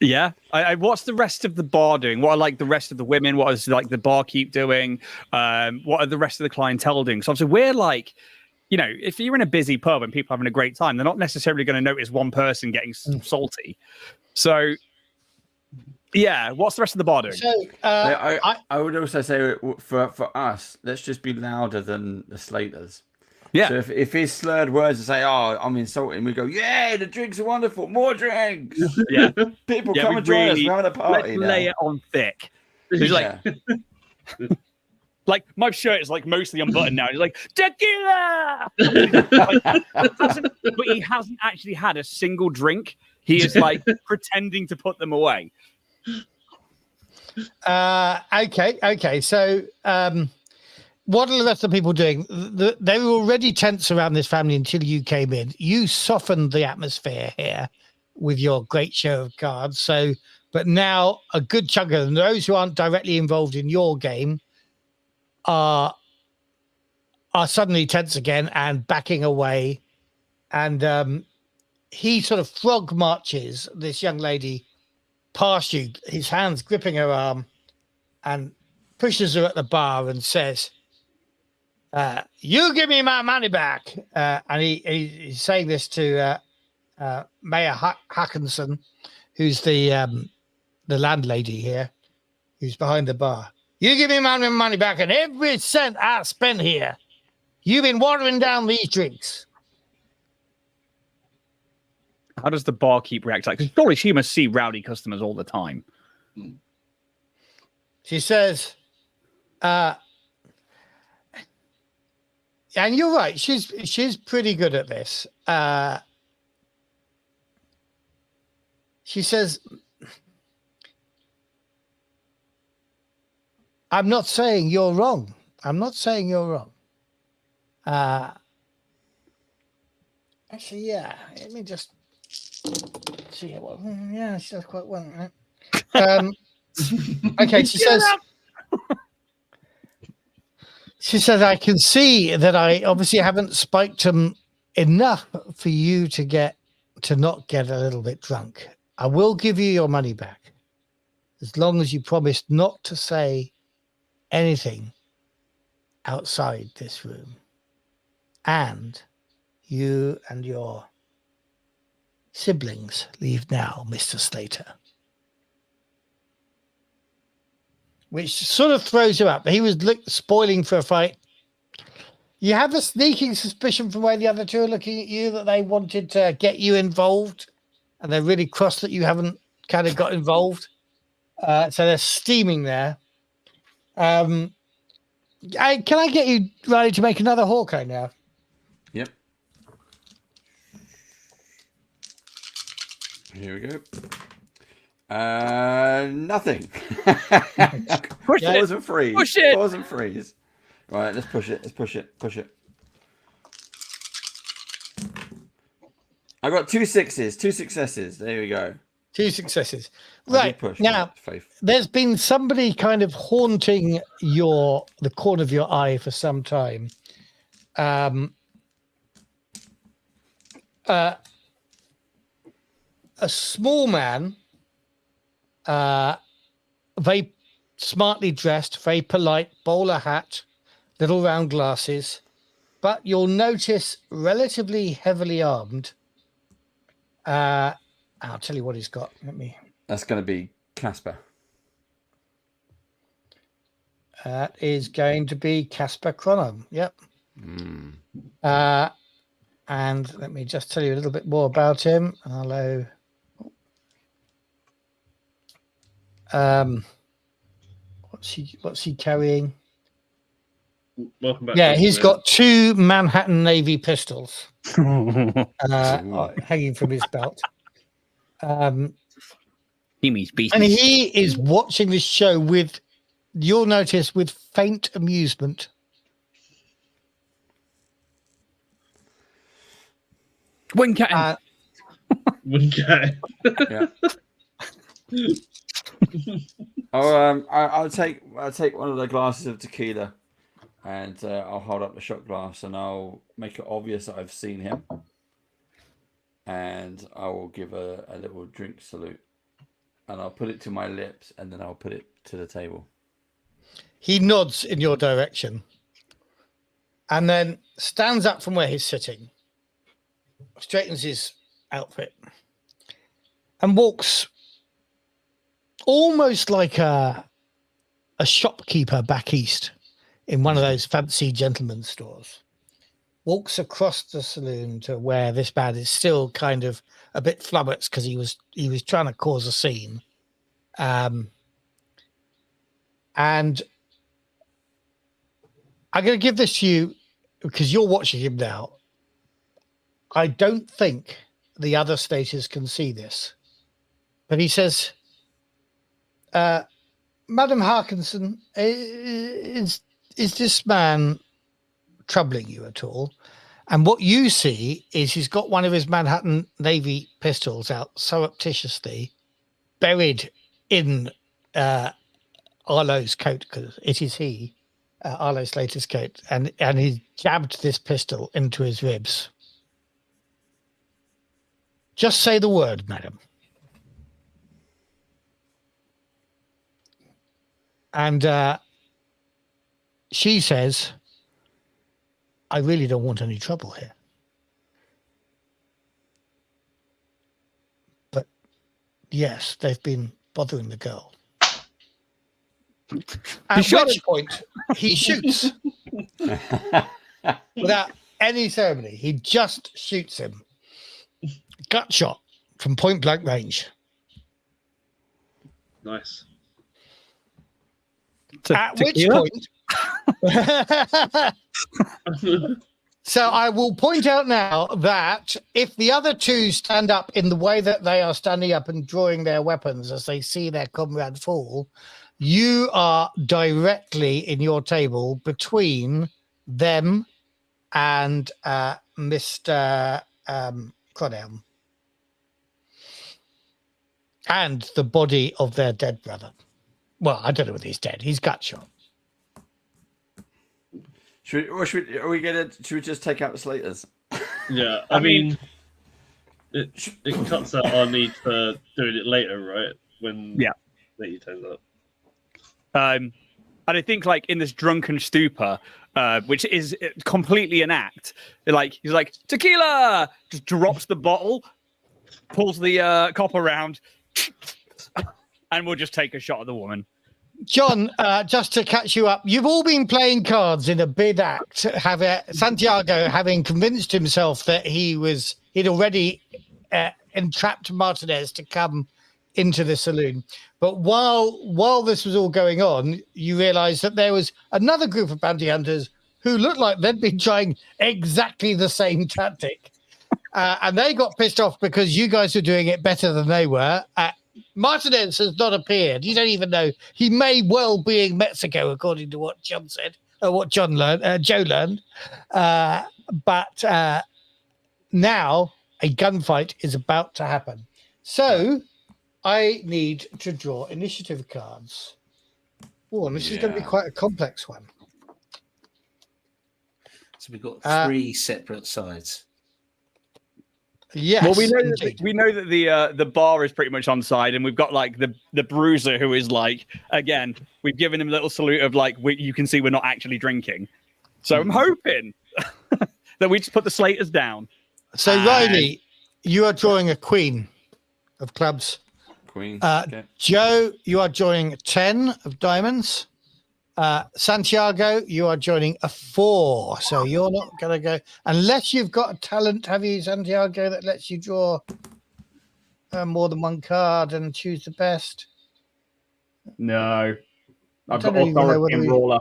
Yeah. What's the rest of the bar doing? What are the rest of the women? What is the barkeep doing? What are the rest of the clientele doing? So obviously we're if you're in a busy pub and people are having a great time, they're not necessarily going to notice one person getting salty. So yeah, what's the rest of the bar doing? So I would also say for us, let's just be louder than the slaters. Yeah. So if his slurred words and say, "Oh, I'm insulting," we go, "Yeah, the drinks are wonderful. More drinks." Yeah. People come and join us. We're having a party. Let's lay it on thick. He's my shirt is mostly unbuttoned now. He's like, "Tequila!" But he hasn't actually had a single drink. He is pretending to put them away. Okay. So what are the rest of the people doing? They were already tense around this family until you came in. You softened the atmosphere here with your great show of cards. So, but now a good chunk of them, those who aren't directly involved in your game, are suddenly tense again and backing away. And he sort of frog marches this young lady past you, his hands gripping her arm, and pushes her at the bar and says, you give me my money back. And he's saying this to Mayor Hackinson, who's the landlady here, who's behind the bar. You give me my money back, and every cent I spend here, you've been watering down these drinks. How does the barkeep react? Like, 'cause surely she must see rowdy customers all the time. She says, and you're right, she's pretty good at this. She says, I'm not saying you're wrong. Actually, yeah. Let me just see. Well, yeah, she does quite well. Right? Okay, she says. She says, I can see that I obviously haven't spiked them enough for you to not get a little bit drunk. I will give you your money back as long as you promise not to say anything outside this room. And you and your siblings leave now, Mr. Slater. Which sort of throws you up. He was spoiling for a fight. You have a sneaking suspicion from where the other two are looking at you that they wanted to get you involved, and they're really cross that you haven't kind of got involved. So they're steaming there. Can I get you, Riley, to make another Hawkeye now? Yep. Here we go. Nothing. Push it. Pause and freeze. Push it. Pause and freeze. Right, let's push it. Let's push it. Push it. I got 2 6s, 2 successes. There we go. 2 successes. I Right. did push Now, Faith. there's been somebody kind of haunting the corner of your eye for some time. A small man, very smartly dressed, very polite, bowler hat, little round glasses, but you'll notice relatively heavily armed. I'll tell you what he's got. That's going to be Casper. That is going to be Casper Chrono. Yep. Mm. And let me just tell you a little bit more about him. Hello. What's he carrying? Welcome back. Yeah, he's got 2 Manhattan Navy pistols hanging from his belt. He means beast. And he is watching this show with, you'll notice, with faint amusement. Wink at him. Wouldn't get it. Yeah. I'll take one of the glasses of tequila, and I'll hold up the shot glass, and I'll make it obvious that I've seen him, and I will give a little drink salute, and I'll put it to my lips, and then I'll put it to the table. He nods in your direction, and then stands up from where he's sitting, straightens his outfit, and walks almost like a shopkeeper back east in one of those fancy gentleman's stores. Walks across the saloon to where this man is still kind of a bit flummoxed because he was trying to cause a scene. And I'm going to give this to you because you're watching him now. I don't think the other staters can see this, but he says, Madam Harkinson, is this man troubling you at all? And what you see is he's got one of his Manhattan Navy pistols out surreptitiously, buried in Arlo's coat, because it is he, Arlo Slater's coat, and he's jabbed this pistol into his ribs. Just say the word, madam. And she says, I really don't want any trouble here. But yes, they've been bothering the girl. At which point, he shoots without any ceremony. He just shoots him. Gut shot from point blank range. Nice. At which point, so I will point out now that if the other two stand up in the way that they are standing up and drawing their weapons as they see their comrade fall, you are directly in your table between them and Mr. Cronelm and the body of their dead brother. Well, I don't know whether he's dead. He's gut shot. Should we just take out the Slaters? Yeah, I mean, it cuts out our need for doing it later, right? When Lady turns up. And I think, like, in this drunken stupor, which is completely an act, like he's like, tequila, just drops the bottle, pulls the cop around, and we'll just take a shot at the woman. John, just to catch you up, you've all been playing cards in a bid act. Santiago, having convinced himself that he'd already entrapped Martinez to come into the saloon. But while this was all going on, you realised that there was another group of bounty hunters who looked like they'd been trying exactly the same tactic. And they got pissed off because you guys were doing it better than they were. Martinez has not appeared. You don't even know. He may well be in Mexico, according to what John said, or what Joe learned. But now a gunfight is about to happen. So I need to draw initiative cards. Oh, and this is going to be quite a complex one. So we've got three separate sides. Yes. Well, we know that the bar is pretty much on side, and we've got like the bruiser who is like, again, we've given him a little salute of like, you can see we're not actually drinking. So I'm hoping that we just put the Slaters down. So Riley, you are drawing a queen of clubs. Queen. Okay. Joe, you are drawing 10 of diamonds. Santiago, you are joining a 4, so you're not going to go unless you've got a talent. Have you, Santiago, that lets you draw more than one card and choose the best? No, I've got don't even know authority whether and we- roller.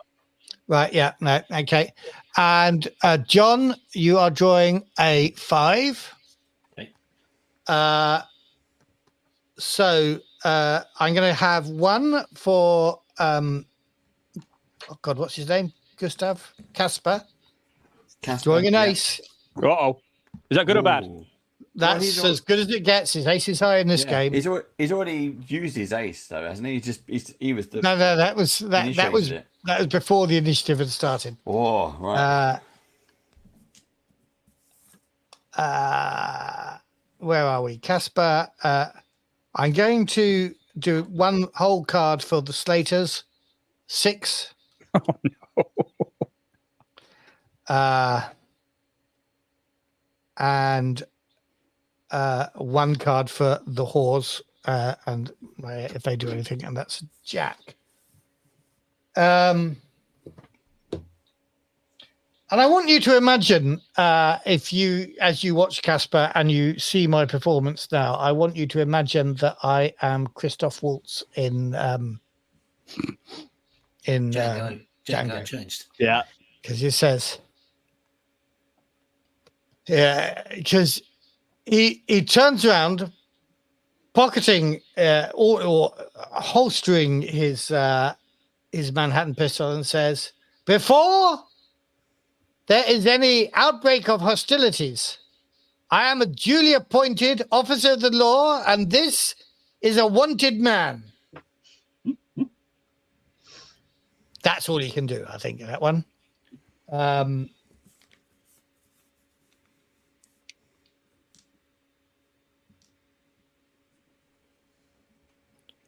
Right, yeah, no, okay. And John, you are drawing a 5. Okay. So I'm going to have one for oh God, what's his name? Gustav Casper. Drawing an ace. Uh-oh. Is that good or bad? Ooh. That's he's as good as it gets. His ace is high in this game. He's already used his ace though, hasn't he? He was the No, that was initiated it. that was before the initiative had started. Oh, right. Where are we? Casper. I'm going to do one whole card for the Slaters. 6. Oh no. And one card for the whores, and if they do anything, and that's Jack. And I want you to imagine, as you watch Casper and you see my performance now, I want you to imagine that I am Christoph Waltz in Django Django. changed. Yeah. Because it says, yeah, because he turns around, pocketing or holstering his Manhattan pistol, and says, Before there is any outbreak of hostilities, I am a duly appointed officer of the law, and this is a wanted man. That's all he can do, I think, that one.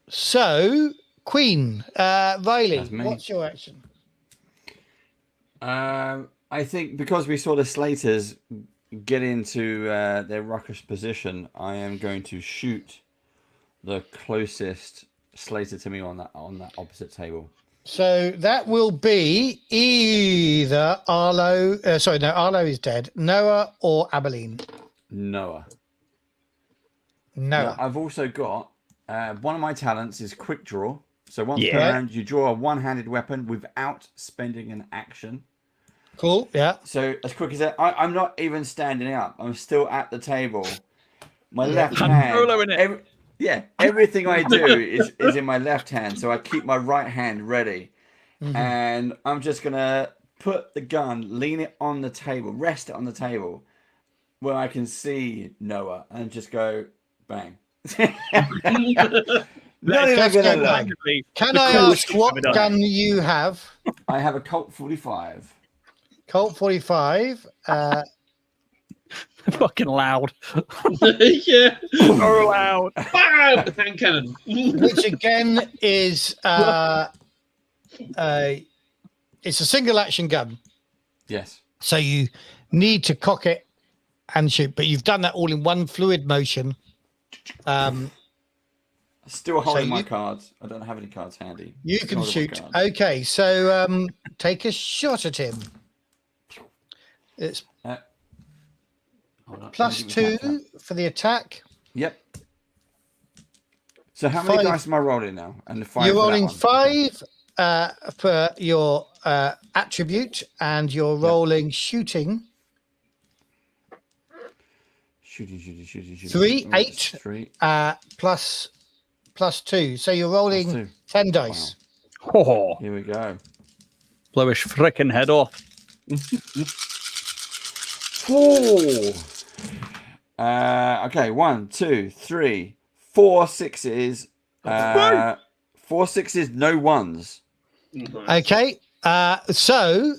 So, Queen, Riley, That's me. what's your action? I think because we saw the Slaters get into their ruckus position, I am going to shoot the closest Slater to me on that opposite table. So that will be either Arlo. Arlo is dead. Noah or Abilene. Noah. Noah. Now, I've also got one of my talents is quick draw. So once per Yeah. round, you draw a one-handed weapon without spending an action. Cool. Yeah. So as quick as that, I'm not even standing up. I'm still at the table. My left hand. Controller in it. Everything I do is in my left hand. So I keep my right hand ready. Mhm. And I'm just going to put the gun, lean it on the table, rest it on the table where I can see Noah and just go bang. Not even Let's gonna go lie. bang. Can The I coolest ask thing what I've ever done. gun you have? I have a Colt 45. Colt 45. Fucking loud. Yeah. So loud. Bam! Hand cannon. Which again is it's a single action gun. Yes. So you need to cock it and shoot, but you've done that all in one fluid motion. Still holding my you- cards. I don't have any cards handy. You Still can holding my shoot. cards. Okay, so take a shot at him. It's Hold on, plus let me give it a tap, 2 for the attack. Yep. So how many 5. dice am I rolling now? And the 5 You're for that rolling one. 5 for your attribute, and you're rolling shooting. Shooting. 3, Oh, it's 8. 3. Plus 2. So you're rolling 2. 10 dice. Oh, Here we go. blow his frickin' head off. 4. Okay, 1, 2, 3, 4 6s. 4 6s, no 1s. Nice. Okay. So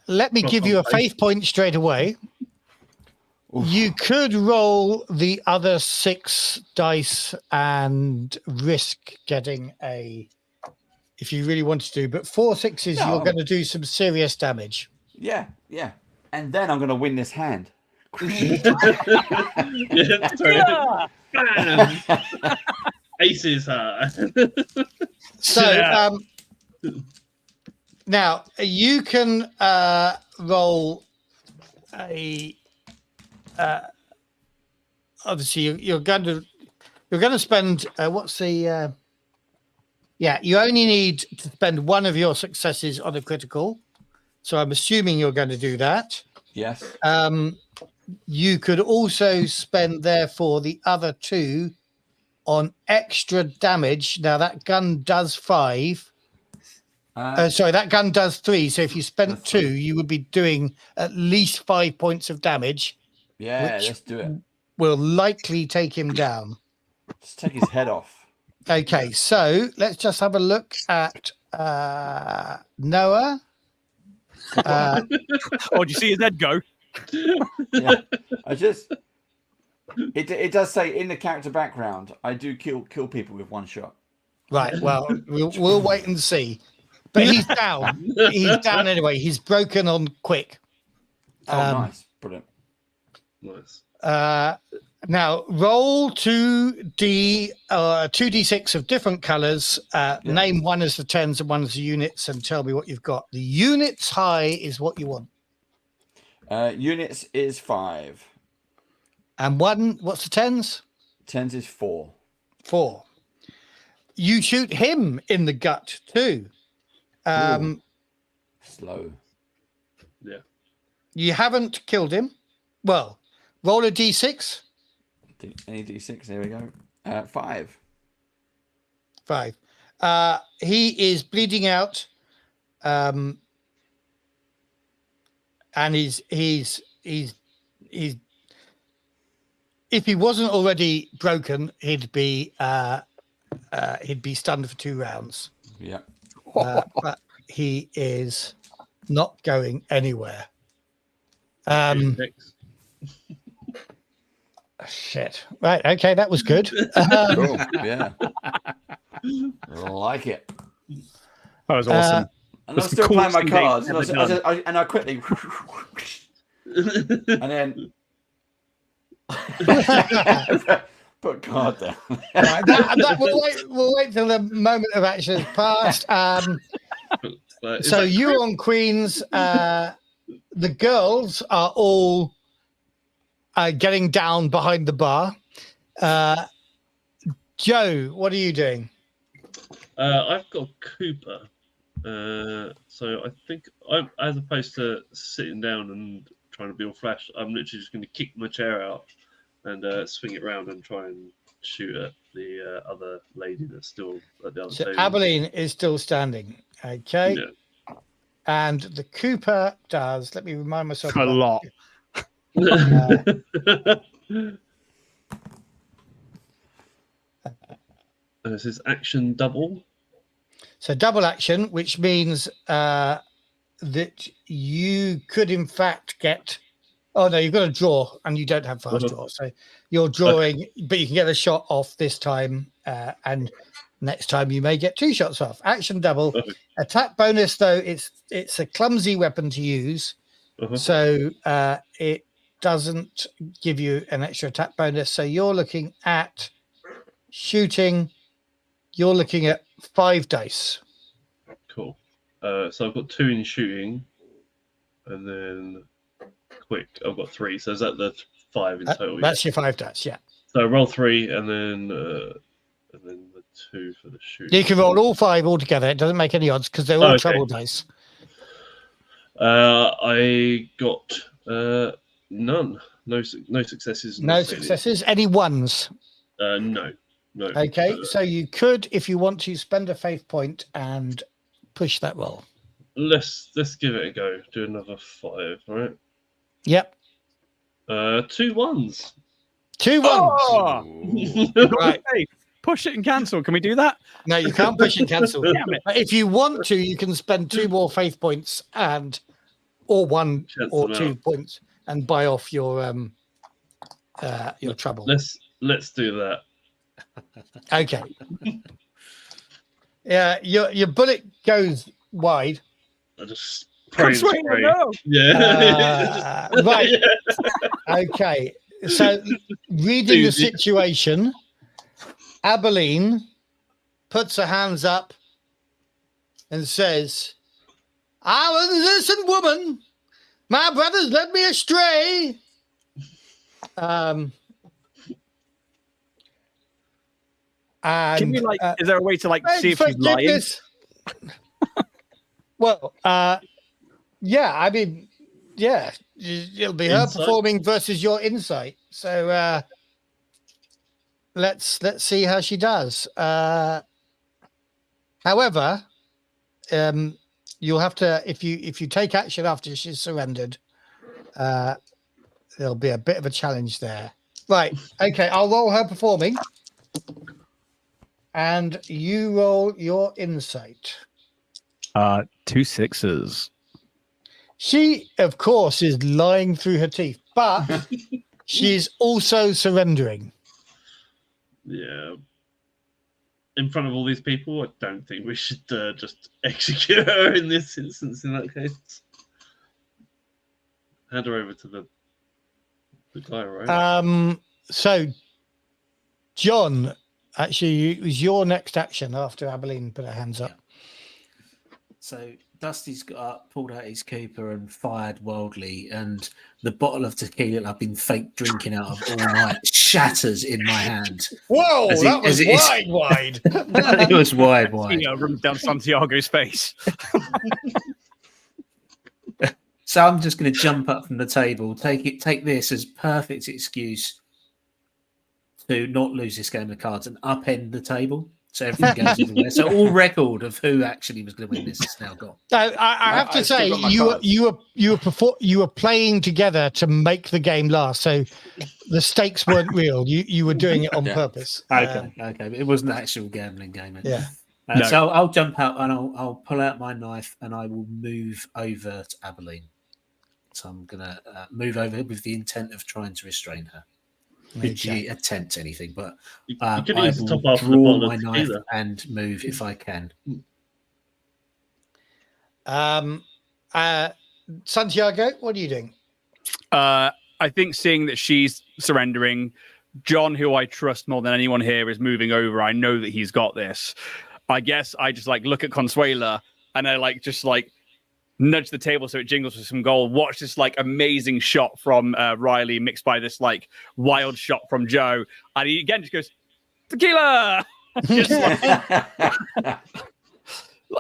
let me give you a faith point straight away. Oof. You could roll the other 6 dice and risk getting a, if you really wanted to, but 4 6s, No. you're going to do some serious damage. Yeah. And then I'm going to win this hand. Yeah, sorry. Bam! Aces. So Yeah. now you can roll a. Obviously, you're going to spend. What's the? Yeah, you only need to spend one of your successes on a critical. So I'm assuming you're going to do that. Yes. You could also spend, therefore, the other 2 on extra damage. Now, that gun does 5. That gun does 3. So if you spent That's 2, three. you would be doing at least 5 points of damage, Yeah, which- let's do it. will likely take him down. Just take his head off. Okay, so let's just have a look at Noah. Oh, do you see his head go? Yeah. It does say in the character background, I do kill people with 1 shot. Right, well, we'll wait and see. But he's down. He's down anyway. He's broken on quick. Oh, nice. Brilliant. Nice. Now roll 2d6 of different colors. Name one as the tens and one as the units, and tell me what you've got. The units high is what you want, Units is 5. and one. What's the tens? 10s is 4. 4. You shoot him in the gut too. Ooh. Slow. Yeah. You haven't killed him. Well, roll a d6. Any D6, there we go. 5. 5. He is bleeding out. and he's if he wasn't already broken, he'd be stunned for 2 rounds. Yeah. But he is not going anywhere. Six. Shit. Right. Okay, that was good. Cool. Yeah. Like it. That was awesome. And I'm That's the still playing my coolest thing cards, they've and ever done. I quickly, and then put card down. Right, that we'll wait till the moment of action has passed. So you're on Queens. The girls are all getting down behind the bar. Joe, what are you doing? I've got Cooper. So I think I'm, as opposed to sitting down and trying to be all flash, I'm literally just going to kick my chair out and swing it round and try and shoot at the other lady that's still at the other So table. Abilene is still standing. Okay. Yeah. And the Cooper does, let me remind myself. A lot. This is action double. So double action, which means that you could in fact get. Oh no, you've got to draw, and you don't have fast draw. So you're drawing, but you can get a shot off this time, and next time you may get 2 shots off. Action double. Attack bonus, though, it's a clumsy weapon to use, so it doesn't give you an extra attack bonus. So you're looking at shooting. You're looking at 5 dice. Cool. So I've got 2 in shooting, and then quick, I've got 3. So is that the 5 in total? That's your 5 dice, yeah. So roll 3, and then the 2 for the shooting. You can roll all 5 altogether. It doesn't make any odds because they're all trouble dice. I got none. No successes. No successes. Any ones? No. Okay, so you could, if you want to, spend a faith point and push that roll. Let's give it a go. Do another 5, right? Yep. 2 ones. 2 ones. Oh! Right. Hey, push it and cancel. Can we do that? No, you can't push and cancel. Damn it. But if you want to, you can spend 2 more faith points or 1 or 2 points and buy off your trouble. Let's do that. Okay. Yeah, your bullet goes wide. I just pray. No. Yeah. Right. Okay. So, reading the situation, Abilene puts her hands up and says, "I was an innocent woman. My brothers led me astray." And, Can you is there a way to see if she's lying? Well, yeah, I mean, yeah, it'll be her performing versus your insight. So let's see how she does. However, you'll have to if you take action after she's surrendered, there'll be a bit of a challenge there. Right. Okay, I'll roll her performing. And you roll your insight. 2 6s. She, of course, is lying through her teeth, but she's also surrendering. Yeah. In front of all these people, I don't think we should just execute her in this instance. In that case, hand her over to the guy, right? So, John. Actually, it was your next action after Abilene put her hands up. So Dusty's got up, pulled out his Cooper and fired wildly, and the bottle of tequila that I've been fake drinking out of all night shatters in my hand. Whoa, that was wide. It was wide. Runs down Santiago's face. So I'm just going to jump up from the table, take this as perfect excuse to not lose this game of cards and upend the table. So everything goes in there. So all record of who actually was going to win this is now gone. I have to I still say, got my cards. you were playing together to make the game last, so the stakes weren't real. You were doing it on Yeah. purpose. Okay. But it wasn't an actual gambling game. Yeah. No. So I'll jump out and I'll pull out my knife and I will move over to Abilene. So I'm going to move over with the intent of trying to restrain her. Literally attempt anything, but You I could use the will top half of the draw bottle my of knife tequila. and move if I can. Santiago, what are you doing? I think seeing that she's surrendering, John, who I trust more than anyone here, is moving over. I know that he's got this. I guess I just like look at Consuela and I like just like nudge the table so it jingles with some gold. Watch this like amazing shot from Riley mixed by this like wild shot from Joe, and he again just goes tequila. Just like,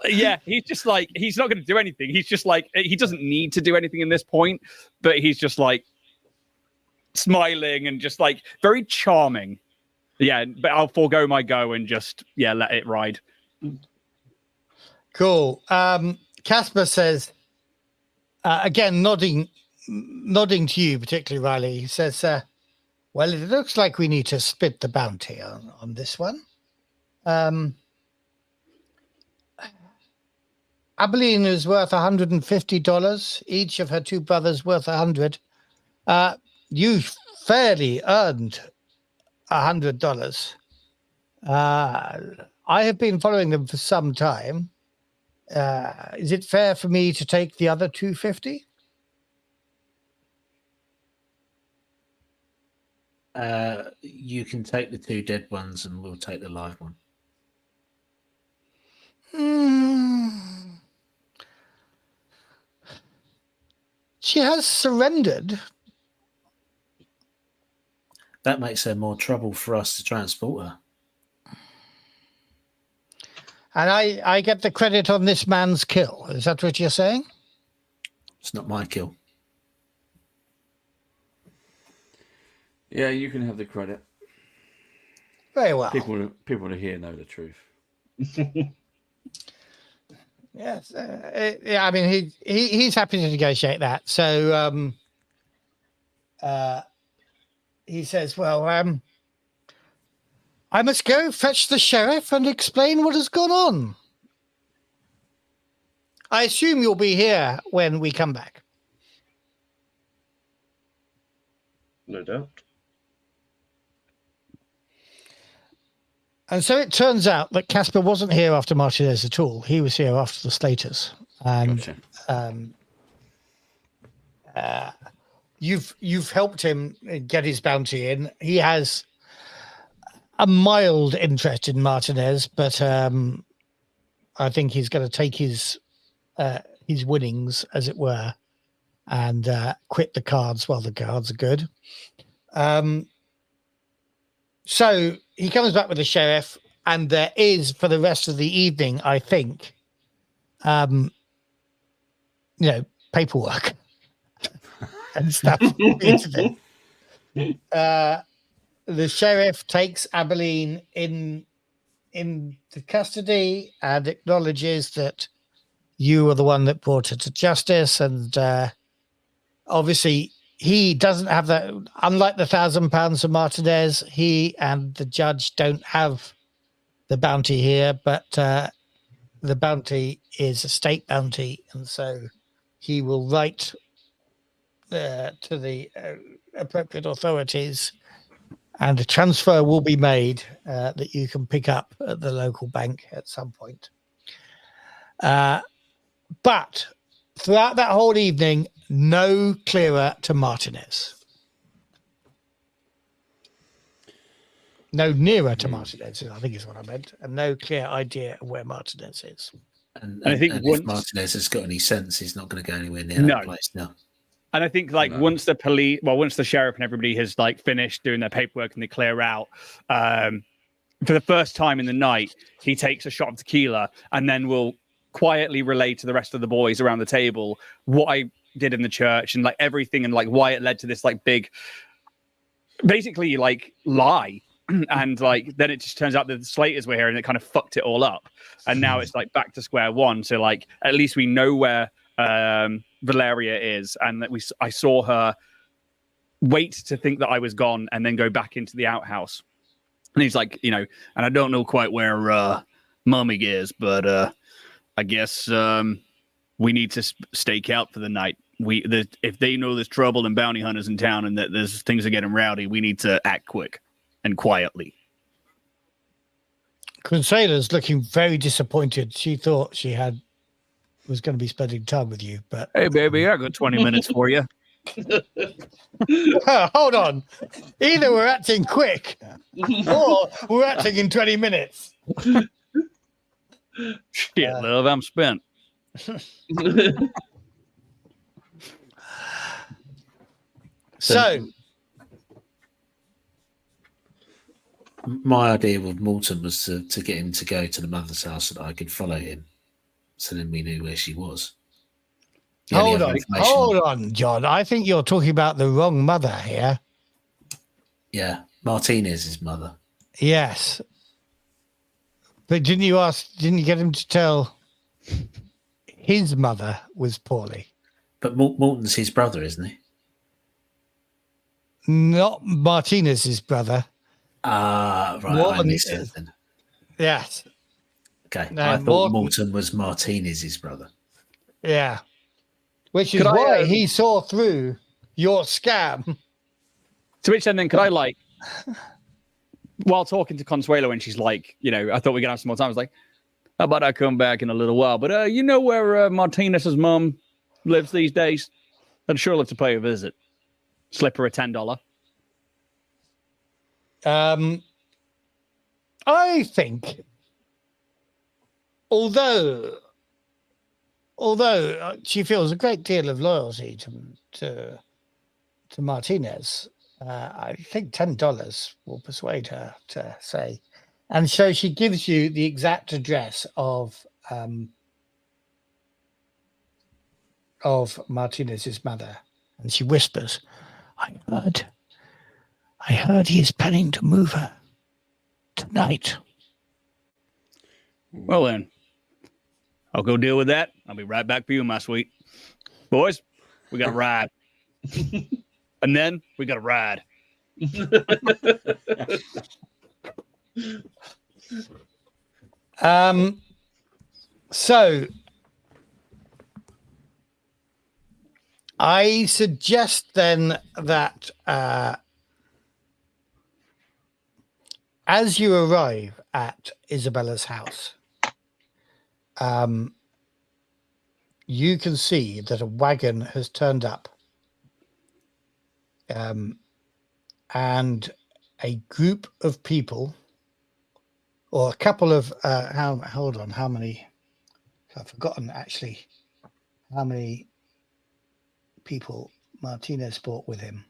yeah, he's just like he's not going to do anything. He's just like he doesn't need to do anything in this point, but he's just like smiling and just like very charming. Yeah, but I'll forego my go and just let it ride. Cool. Casper says, again, nodding to you, particularly Riley. He says, well, it looks like we need to split the bounty on this one. Abilene is worth $150. Each of her two brothers worth $100. You fairly earned $100. I have been following them for some time. Is it fair for me to take the other $250? You can take the two dead ones and we'll take the live one. She has surrendered. That makes her more trouble for us to transport her. And I get the credit on this man's kill. Is that what you're saying? It's not my kill. Yeah, you can have the credit. Very well. People to hear know the truth. Yes. Yeah, I mean, he's happy to negotiate that. So he says, well, I must go fetch the sheriff and explain what has gone on. I assume you'll be here when we come back. No doubt. And so it turns out that Casper wasn't here after Martinez at all. He was here after the Slaters. And Gotcha. You've helped him get his bounty in. He has a mild interest in Martinez, but I think he's going to take his winnings, as it were, and quit the cards while the cards are good. So he comes back with the sheriff, and there is, for the rest of the evening, I think, paperwork and stuff. The sheriff takes Abilene into custody and acknowledges that you were the one that brought her to justice, and obviously he doesn't have that. Unlike the £1,000 of Martinez, he and the judge don't have the bounty here, but the bounty is a state bounty, and so he will write to the appropriate authorities, and a transfer will be made that you can pick up at the local bank at some point. But throughout that whole evening, no clearer to Martinez. No nearer to Martinez, I think is what I meant, and no clear idea of where Martinez is. And I think if Martinez has got any sense, he's not going to go anywhere near that place now. And I think once the sheriff and everybody has like finished doing their paperwork and they clear out, for the first time in the night, he takes a shot of tequila and then will quietly relay to the rest of the boys around the table what I did in the church and like everything and like why it led to this like big, basically like lie and like then it just turns out that the Slaters were here and it kind of fucked it all up, and now it's like back to square one. So like at least we know where Valeria is, and that I saw her wait to think that I was gone and then go back into the outhouse. And he's like, and I don't know quite where Mummy is, but I guess we need to stake out for the night. If they know there's trouble and bounty hunters in town and that there's things are getting rowdy, we need to act quick and quietly. Crusader's looking very disappointed. She thought she was going to be spending time with you, but hey, baby, I got 20 minutes for you. Hold on. Either we're acting quick or we're acting in 20 minutes. Shit, love, I'm spent. So my idea with Morton was to get him to go to the mother's house so that I could follow him. So then we knew where she was. hold on, John. I think you're talking about the wrong mother here. Yeah, Martinez's mother. Yes. But didn't you get him to tell his mother was poorly? But Morton's his brother, isn't he? Not Martinez's brother. Right. Morton I missed is. it then. Yes. Okay. No, I thought Morton was Martinez's brother. Yeah. Which is why he saw through your scam. To which then could I while talking to Consuelo and she's like, I thought we could have some more time. I was like, how about I come back in a little while? But you know where Martinez's mom lives these days? I'd sure love to pay a visit. Slip her a $10. I think, although she feels a great deal of loyalty to Martinez, I think $10 will persuade her to say. And so she gives you the exact address of Martinez's mother, and she whispers, I heard he is planning to move her tonight. Well then, I'll go deal with that. I'll be right back for you, my sweet. Boys, we got to ride. And then we got to ride. So I suggest then that as you arrive at Isabella's house, you can see that a wagon has turned up, and a group of people, or a couple of how many? I've forgotten actually how many people Martinez brought with him.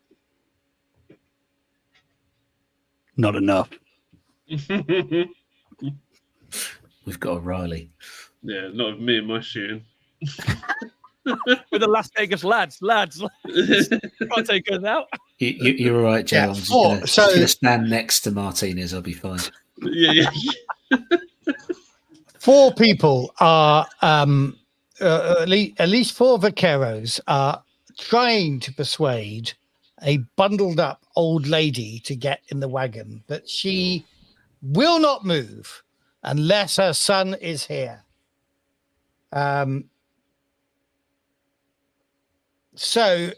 Not enough. We've got a Riley. Yeah, not me and my shooting. With the Las Vegas lads. Can't take us out. You're all right, Joe. Yeah, I'm just going to stand next to Martinez. I'll be fine. Yeah. 4 people are, at least 4 vaqueros are trying to persuade a bundled up old lady to get in the wagon, but she will not move unless her son is here. So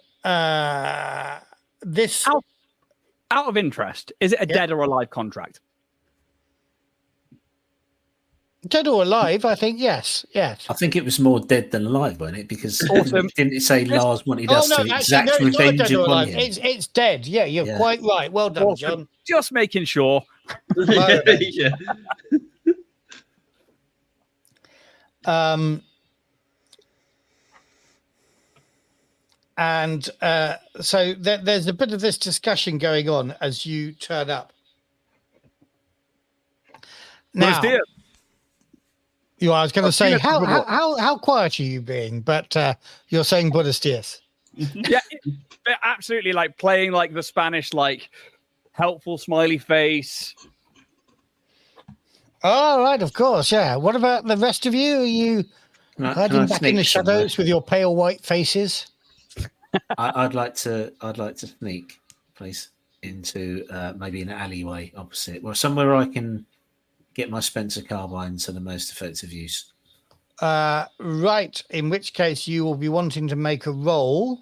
this Out of interest, is it a dead or alive contract? dead or alive, I think yes. I think it was more dead than alive, wasn't it? Because Awesome. didn't it say Lars wanted us to exact it's not revenge dead or upon alive. him? It's dead. Yeah, you're quite right. Well done, Awesome. John. Just making sure. Yeah. And so there's a bit of this discussion going on as you turn up. Now, Dear. I was going to say, Buenos dias. how quiet are you being? But you're saying Buenos dias. Yeah, absolutely. Like playing like the Spanish, like helpful smiley face. All right, of course, yeah. What about the rest of you? Are you hiding back in the shadows with your pale white faces? I'd like to sneak, please, into maybe an alleyway opposite, or somewhere I can get my Spencer carbine to the most effective use. Right. In which case, you will be wanting to make a roll,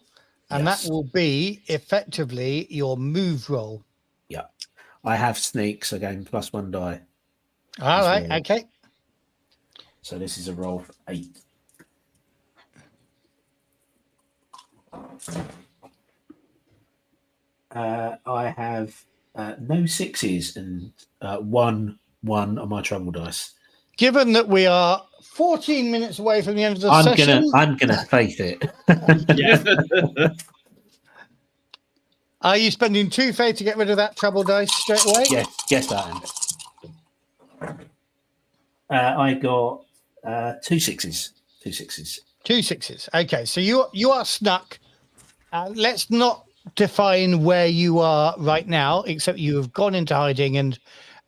and Yes. that will be effectively your move roll. Yeah, I have sneak, so again +1 die. All as right. well. Okay. So this is a roll for 8. I have no 6s and 1 on my trouble dice. Given that we are 14 minutes away from the end of the session, I'm gonna faith it. Yeah. are you spending 2 fate to get rid of that trouble dice straight away? Yes, I am. I got 2 6s. 2 6s. 2 6s. Okay, so you are snuck. Let's not define where you are right now, except you have gone into hiding, and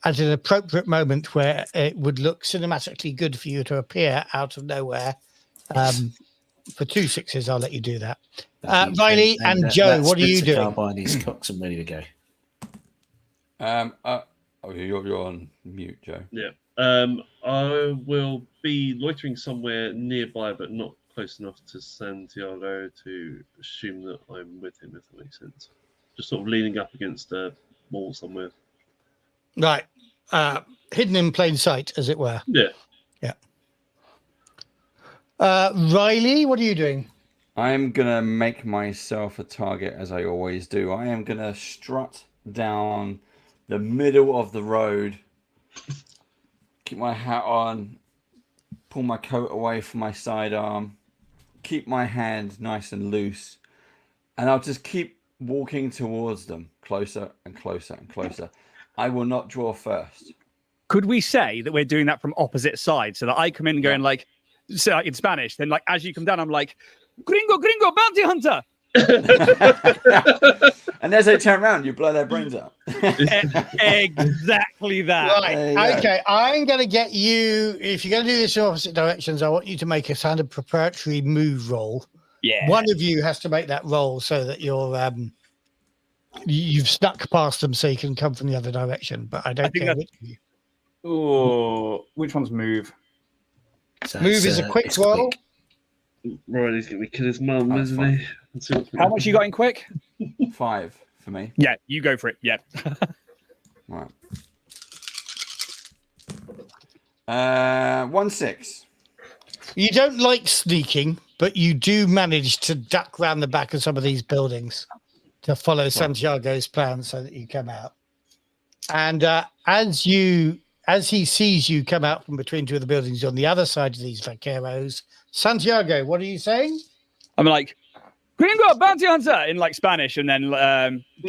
at an appropriate moment where it would look cinematically good for you to appear out of nowhere. For 2 6s, I'll let you do that. Riley and Joe, what are you doing? Carbine is cocked and ready to go. You're on mute, Joe. Yeah. I will be loitering somewhere nearby, but not close enough to Santiago to assume that I'm with him, if that makes sense. Just sort of leaning up against a wall somewhere. Right. Hidden in plain sight, as it were. Yeah. Yeah. Riley, what are you doing? I'm gonna make myself a target, as I always do. I am gonna strut down the middle of the road, keep my hat on, pull my coat away from my sidearm, keep my hand nice and loose, and I'll just keep walking towards them, closer and closer and closer. I will not draw first. Could we say that we're doing that from opposite sides, so that I come in going like, so like in Spanish, then like as you come down, I'm like, gringo, gringo, bounty hunter. And as they turn around, you blow their brains out. Exactly that. Right. Okay. I'm going to get you, if you're going to do this in opposite directions, I want you to make a kind of preparatory move roll. Yeah. One of you has to make that roll so that you've snuck past them so you can come from the other direction. But I don't care which of you. Oh, which one's move? So Move is a quick roll. Right, he's going to kill his mum, isn't he? How much you got in quick? 5 for me. Yeah, you go for it. Yeah. Right. 1 6. You don't like sneaking, but you do manage to duck round the back of some of these buildings to follow Santiago's plan so that you come out. And as he sees you come out from between 2 of the buildings on the other side of these vaqueros, Santiago, what are you saying? I'm like, gringo, bounty hunter in like Spanish, and then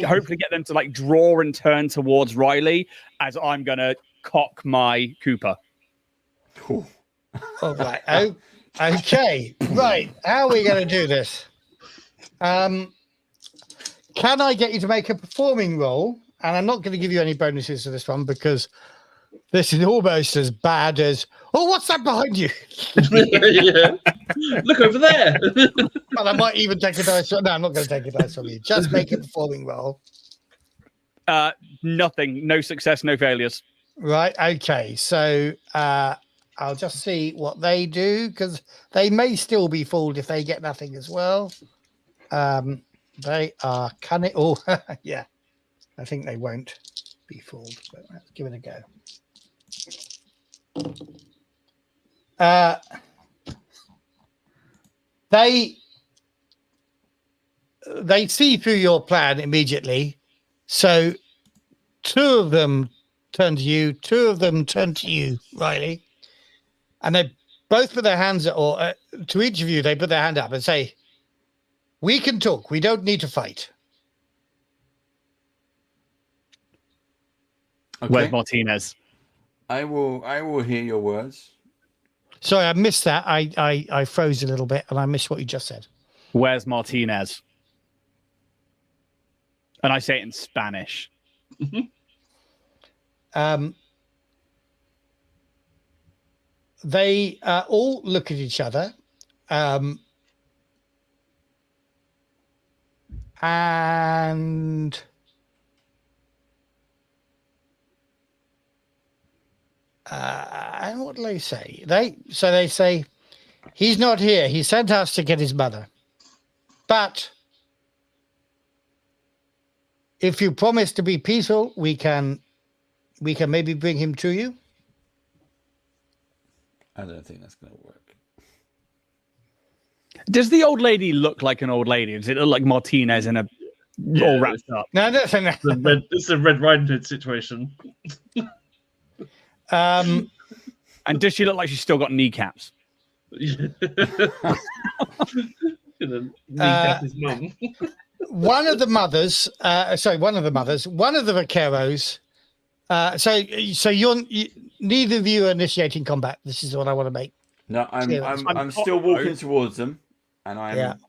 hopefully get them to like draw and turn towards Riley as I'm going to cock my Cooper. Cool. All right. Oh, okay. Right. How are we going to do this? Can I get you to make a performing roll? And I'm not going to give you any bonuses for this one because this is almost as bad as, oh, what's that behind you? Yeah. Look over there. Well, I might even take a dice. No, I'm not going to take a dice from you. Just make a performing roll. Nothing. No success, no failures. Right. Okay. So I'll just see what they do because they may still be fooled if they get nothing as well. They are cunning. Oh, yeah. I think they won't be fooled, but let's give it a go. They see through your plan immediately. So 2 of them turn to you, 2 of them turn to you, Riley, and they both put their hands up, or to each of you, they put their hand up and say, "We can talk. We don't need to fight." Okay. Where's Martinez? I will hear your words. Sorry, I missed that. I froze a little bit, and I missed what you just said. Where's Martinez? And I say it in Spanish. They all look at each other, and what do they say? They say, he's not here. He sent us to get his mother, but if you promise to be peaceful, we can maybe bring him to you. I don't think that's going to work. Does the old lady look like an old lady? Does it look like Martinez in a all wrapped up? No. It's a Red Riding Hood situation. And does she look like she's still got kneecaps? Kneecap his mum. One of the vaqueros. So you're neither of you are initiating combat. This is what I want to make. No, I'm still walking towards them, and I'm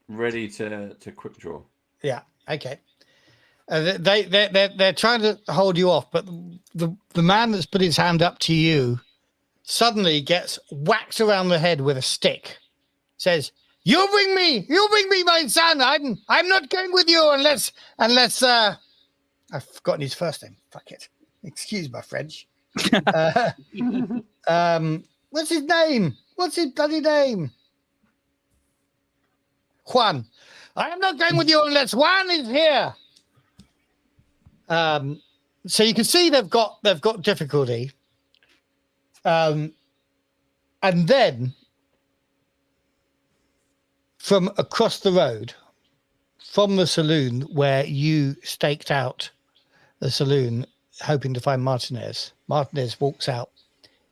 ready to quick draw. Yeah. Okay. They're trying to hold you off, but the man that's put his hand up to you suddenly gets whacked around the head with a stick. Says, "You bring me, my son. I'm not going with you unless I've forgotten his first name. Fuck it. Excuse my French. What's his name? What's his bloody name? Juan. I am not going with you unless Juan is here." So you can see they've got difficulty. And then from across the road, from the saloon where you staked out the saloon, hoping to find Martinez walks out.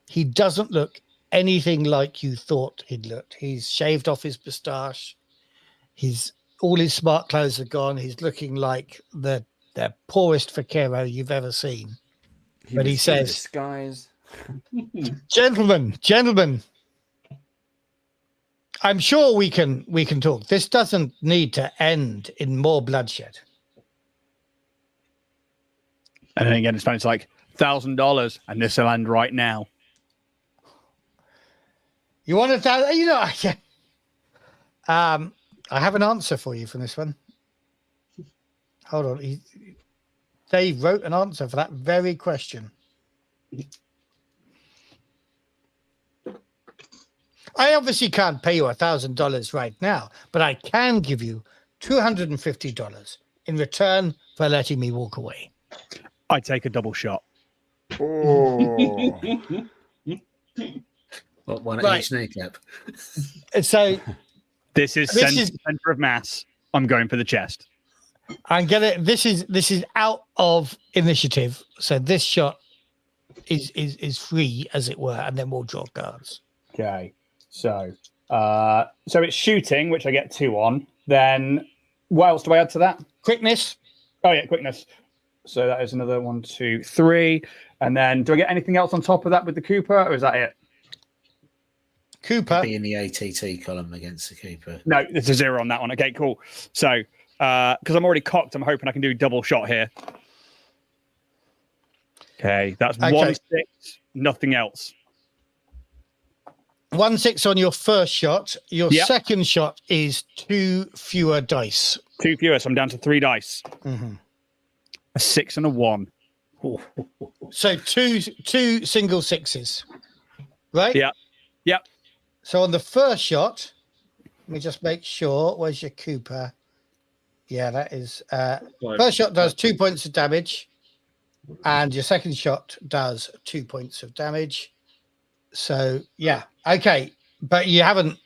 He doesn't look anything like you thought he'd looked. He's shaved off his moustache. All his smart clothes are gone. He's looking like the poorest vaquero you've ever seen. But he says, disguise. Gentlemen, I'm sure we can talk. This doesn't need to end in more bloodshed. And then again, it's like $1,000, and this will end right now. You want $1,000? You know, I have an answer for you from this one. Hold on. Dave wrote an answer for that very question. I obviously can't pay you $1,000 right now, but I can give you $250 in return for letting me walk away. I take a double shot. Oh. One at each kneecap. So this is center of mass. I'm going for the chest. I'm gonna. This is out of initiative, so this shot is free, as it were, and then we'll draw cards. Okay, so it's shooting, which I get 2 on. Then what else do I add to that? Quickness. Oh yeah, quickness. So that is another 1, 2, 3, and then do I get anything else on top of that with the Cooper, or is that it? Cooper be in the ATT column against the Cooper. No, it's a 0 on that one. Okay, cool. So because I'm already cocked, I'm hoping I can do double shot here. Okay, that's 1-6, nothing else. 1-6 on your first shot. Your second shot is 2 fewer dice. 2 fewer, so I'm down to 3 dice. Mm-hmm. A 6 and a 1. So two single sixes, right? Yeah. Yep. So on the first shot, let me just make sure. Where's your Cooper? Yeah, that is. First shot does 2 points of damage, and your second shot does 2 points of damage. So yeah, okay, but you haven't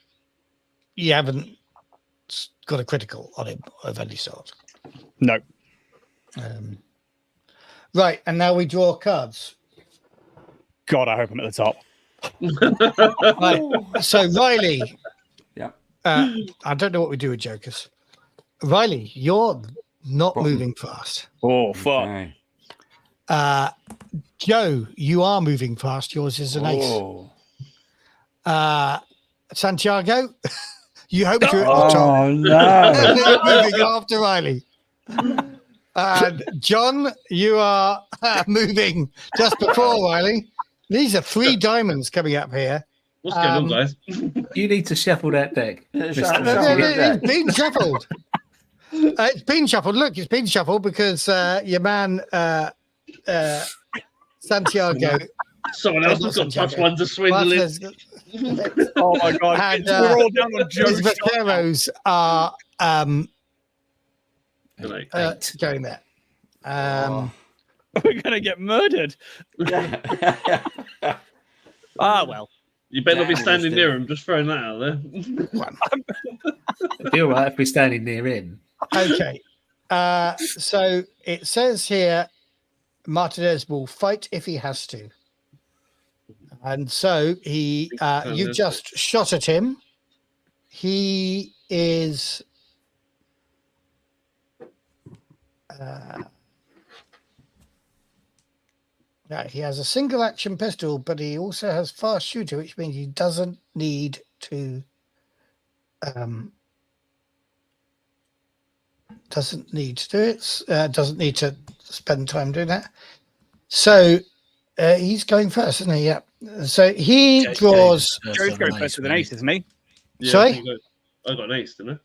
got a critical on him of any sort. No. Right, and now we draw cards. God, I hope I'm at the top. Right. So Riley, Yeah. I don't know what we do with jokers. Riley, you're not Bottom. moving fast. Oh, fuck. Okay. Joe, you are moving fast. Yours is an Oh. ace. Santiago, you hope you're at the top. Oh no. You're moving after Riley. John, you are moving just before Riley. These are 3 diamonds coming up here. What's going on, guys? You need to shuffle that deck. Yeah, Mr. shuffle Matthew. that deck. It's been shuffled. It's been shuffled. Look, it's been shuffled because your man Santiago. Someone else has got Santiago. +1 to swindle it. Martinez- Oh my god, And, we're all down on Joe's his shot now. vaqueros are Right. 8. going there. We're gonna get murdered. Ah, well. You better not be Damn, standing still. near him. Just throwing that out there. It'd be all right if we're standing near him. Okay. So it says here Martinez will fight if he has to. And so he you just shot at him. He is he has a single action pistol, but he also has fast shooter, which means he doesn't need to doesn't need to do it. Doesn't need to spend time doing that. So he's going first, isn't he? Yeah. So he draws. Joe's going first with an ace, isn't he? Yeah, Sorry? I got an ace, didn't I?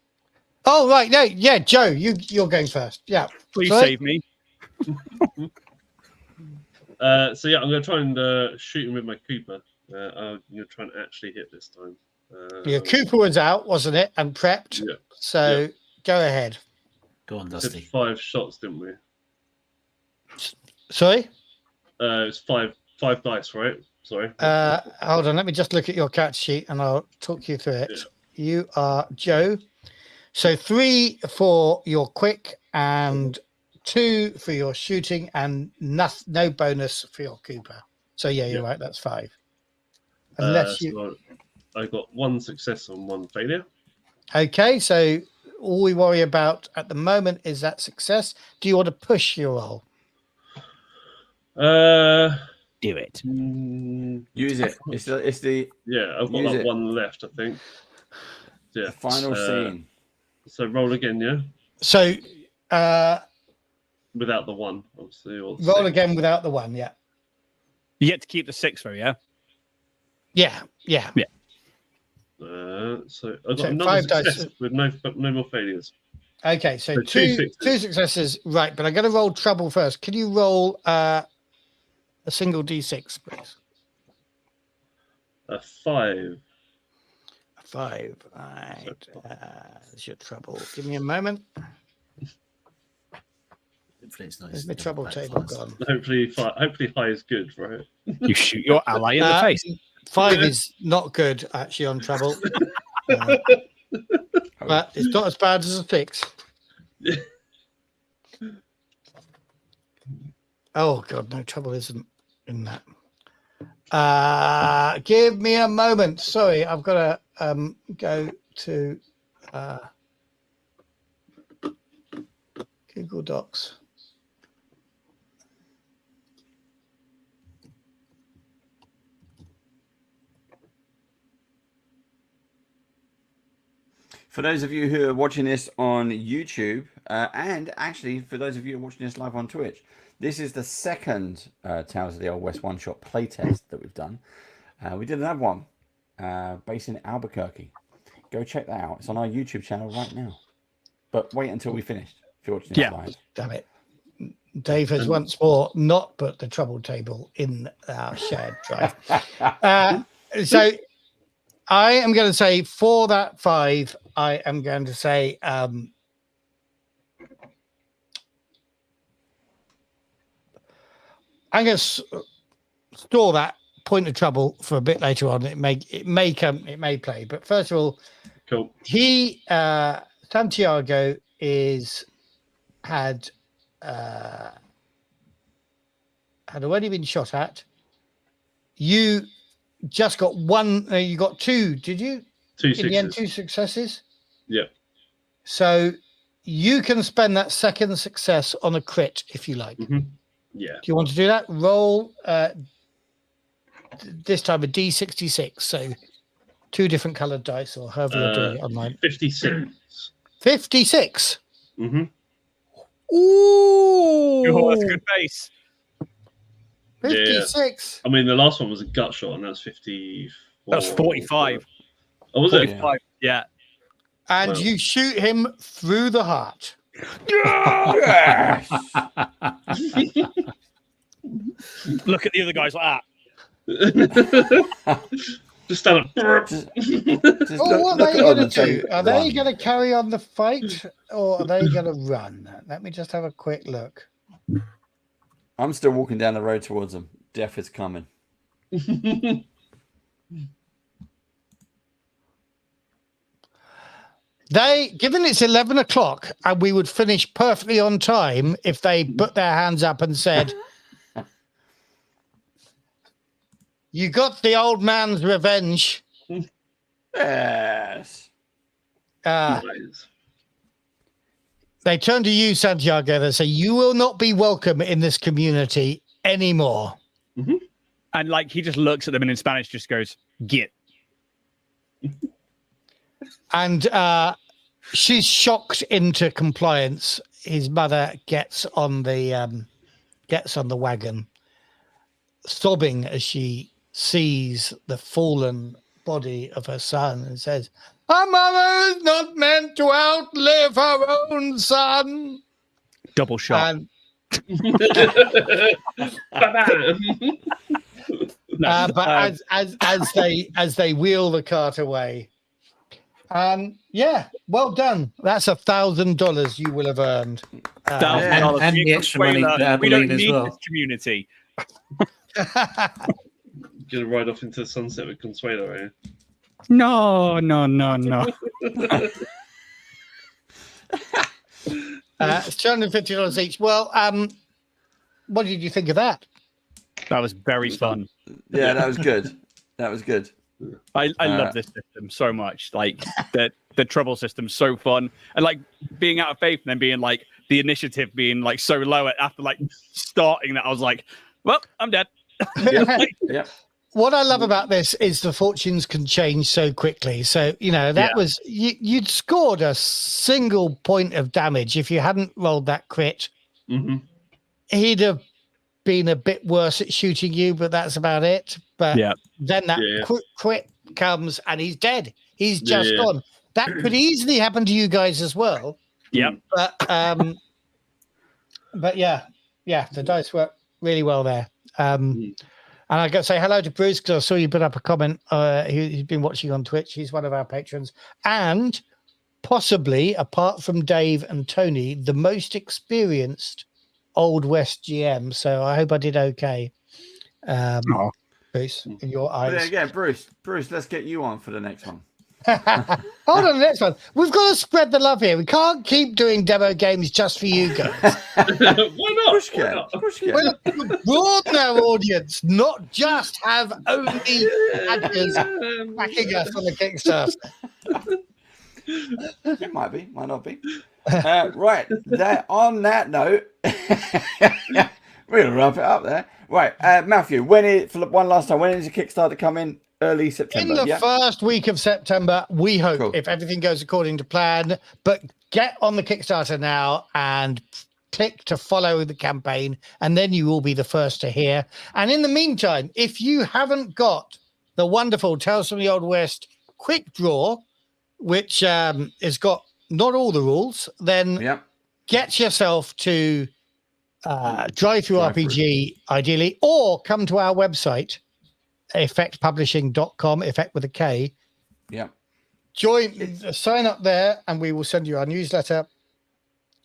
Oh right, no, yeah, Joe, you're going first. Yeah. Please Sorry? save me. So yeah, I'm going to try and shoot him with my Cooper. I'm going to try and actually hit this time. Your Cooper was out, wasn't it, and prepped. Yeah. So go ahead. Go on, Did Dusty. 5 shots, didn't we? Sorry. It's five dice, right? Sorry. Hold on, let me just look at your catch sheet and I'll talk you through it. Yeah. You are Joe. So 3 for your quick and 2 for your shooting and no bonus for your Cooper. So yeah, you're right. That's 5. Unless you. So I got 1 success and 1 failure. Okay, so all we worry about at the moment is that success. Do you want to push your roll? Do it. Use it. It's the Yeah, I've got Use that it. 1 left, I think. Yeah. final scene. So roll again, yeah, So without the 1, obviously. Or the roll 6. again without the 1. Yeah. You get to keep the 6 though, yeah? Yeah. So I've got So another 5 dice. success with no more failures. Okay, so So two two successes. Right, but I'm going to roll trouble first. Can you roll a single d6, please? A 5. 5. Right. That's your trouble. Give me a moment. Hopefully it's nice. There's my trouble table gone. Hopefully high is good, right? You shoot your ally in the face. 5 is not good, actually, on trouble. But it's not as bad as a 6. Oh, God, no, trouble isn't in that. Give me a moment. Sorry, I've got to go to Google Docs. For those of you who are watching this on YouTube, and actually for those of you who are watching this live on Twitch, this is the second Tales of the Old West one-shot playtest that we've done. We did another one based in Albuquerque. Go check that out. It's on our YouTube channel right now. But wait until we finished if you're watching this live. Damn it. Dave has once more not put the trouble table in our shared drive. So I am going to say for that 5, I am going to say I'm going to store that point of trouble for a bit later on. It may play, but first of all, Cool. he Santiago had already been shot at. You just got 1. You got 2. Did you? 2 In the end, sixes. 2 successes. Yeah. So you can spend that second success on a crit if you like. Mm-hmm. Yeah. Do you want to do that? Roll this time a D66. So 2 different colored dice, or however you're doing it online. 56. 56. Mm-hmm. Ooh. Oh, that's a good base. 56. I mean, the last one was a gut shot, and that's 54. That's 45. Oh, was it? 45. Yeah. And Wow. you shoot him through the heart. Yes. Look at the other guys like that. Just stand up. Just Oh, what are look they at going them to and say, do? Are they "Run." going to carry on the fight or are they going to run? Let me just have a quick look. I'm still walking down the road towards them. Death is coming. Given it's 11 o'clock and we would finish perfectly on time if they put their hands up and said, you got the old man's revenge. Yes. Nice. They turn to you, Santiago. They say, you will not be welcome in this community anymore. And like he just looks at them and in Spanish just goes, "Get." And she's shocked into compliance. His mother gets on the wagon, sobbing as she sees the fallen body of her son and says, "Her mother is not meant to outlive her own son." Double shot. And No, but as they wheel the cart away, yeah, well done. That's $1,000 you will have earned. $1,000 and the extra money Consuela, that we don't Abilene as need well. this community. Gonna ride off into the sunset with Consuelo, right? No. It's $250 each. Well, what did you think of that? That was very fun. Yeah, that was good. That was good. I love this system so much. Like the trouble system's so fun, and like being out of faith and then being like the initiative being like so low after like starting that, I was like, well, I'm dead. Yep. What I love about this is the fortunes can change so quickly. So, that was, you'd scored a single point of damage. If you hadn't rolled that crit, he'd have been a bit worse at shooting you, but that's about it. But then that crit comes and he's dead. He's just gone. That could easily happen to you guys as well. Yep. But yeah, the dice work really well there. And I got to say hello to Bruce because I saw you put up a comment. He's been watching on Twitch. He's one of our patrons. And possibly, apart from Dave and Tony, the most experienced Old West GM. So I hope I did okay. Bruce, in your eyes. But yeah, Bruce, let's get you on for the next one. Hold on, the next one. We've got to spread the love here. We can't keep doing demo games just for you guys. Why not? We're looking to broaden our audience, not just have only actors backing us on the Kickstarter. It might be, might not be. Right. On that note, we're gonna wrap it up there. Right, Matthew. For one last time, when is the Kickstarter coming? Early September. In the first week of September, we hope, if everything goes according to plan. But get on the Kickstarter now and click to follow the campaign, and then you will be the first to hear. And in the meantime, if you haven't got the wonderful Tales from the Old West quick draw, which has got not all the rules, then get yourself to Drive-Thru RPG, ideally, or come to our website, effectpublishing.com, effect with a K. Yeah. Sign up there, and we will send you our newsletter,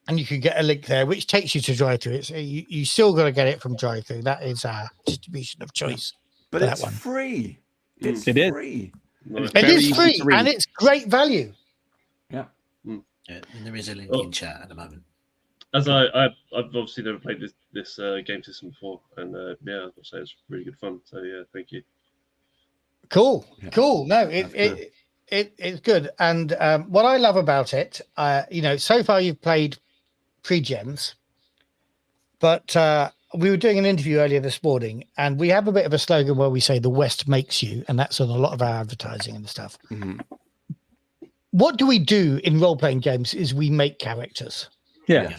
and you can get a link there, which takes you to Drive-Thru. You still got to get it from Drive-Thru. That is our distribution of choice. But it's free. It is free. It is free, and it's great value. Yeah. And there is a link in chat at the moment. As I've obviously never played this game system before, and I'll say it's really good fun. So yeah, thank you. Cool. No, it's good. And what I love about it, so far you've played pre-gens, but we were doing an interview earlier this morning, and we have a bit of a slogan where we say the West makes you, and that's on a lot of our advertising and stuff. Mm-hmm. What do we do in role-playing games is we make characters. Yeah.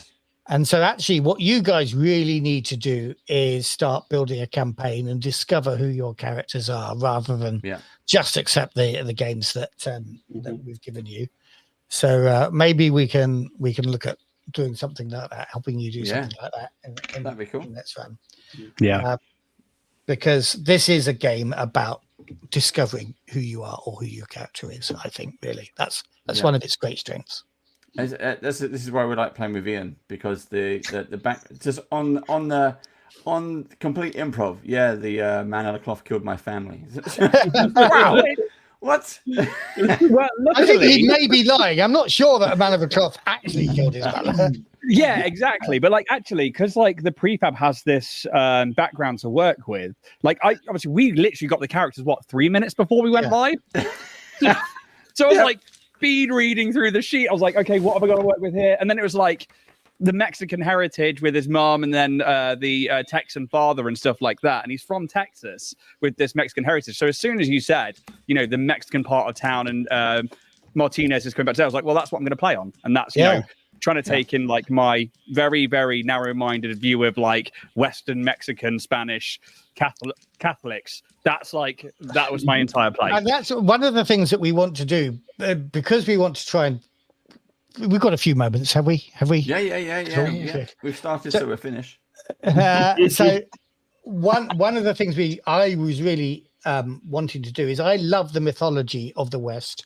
And so actually what you guys really need to do is start building a campaign and discover who your characters are rather than just accept the games that that we've given you. So maybe we can look at doing something like that, helping you do something like that that'd be cool. in next round. Yeah. Because this is a game about discovering who you are or who your character is. I think really that's one of its great strengths. This is why we like playing with Ian, because the back just on complete improv. Yeah, the man out of cloth killed my family. Wow, what? Well, I think he may be lying. I'm not sure that a man of a cloth actually killed his mother. Yeah, exactly. But like, actually, because like the prefab has this background to work with. Like, obviously we literally got the characters 3 minutes before we went live. So I was like speed reading through the sheet. I was like, okay, what have I got to work with here? And then it was like the Mexican heritage with his mom, and then the Texan father and stuff like that. And he's from Texas with this Mexican heritage. So as soon as you said, the Mexican part of town and Martinez is coming back to, I was like, well, that's what I'm going to play on. And that's, trying to take in like my very, very narrow-minded view of like Western Mexican, Spanish Catholics. That's like, that was my entire play. And that's one of the things that we want to do, because we want to try and we've got a few moments, have we? Yeah. We've started, so we're finished. So one of the things I was really wanting to do is, I love the mythology of the West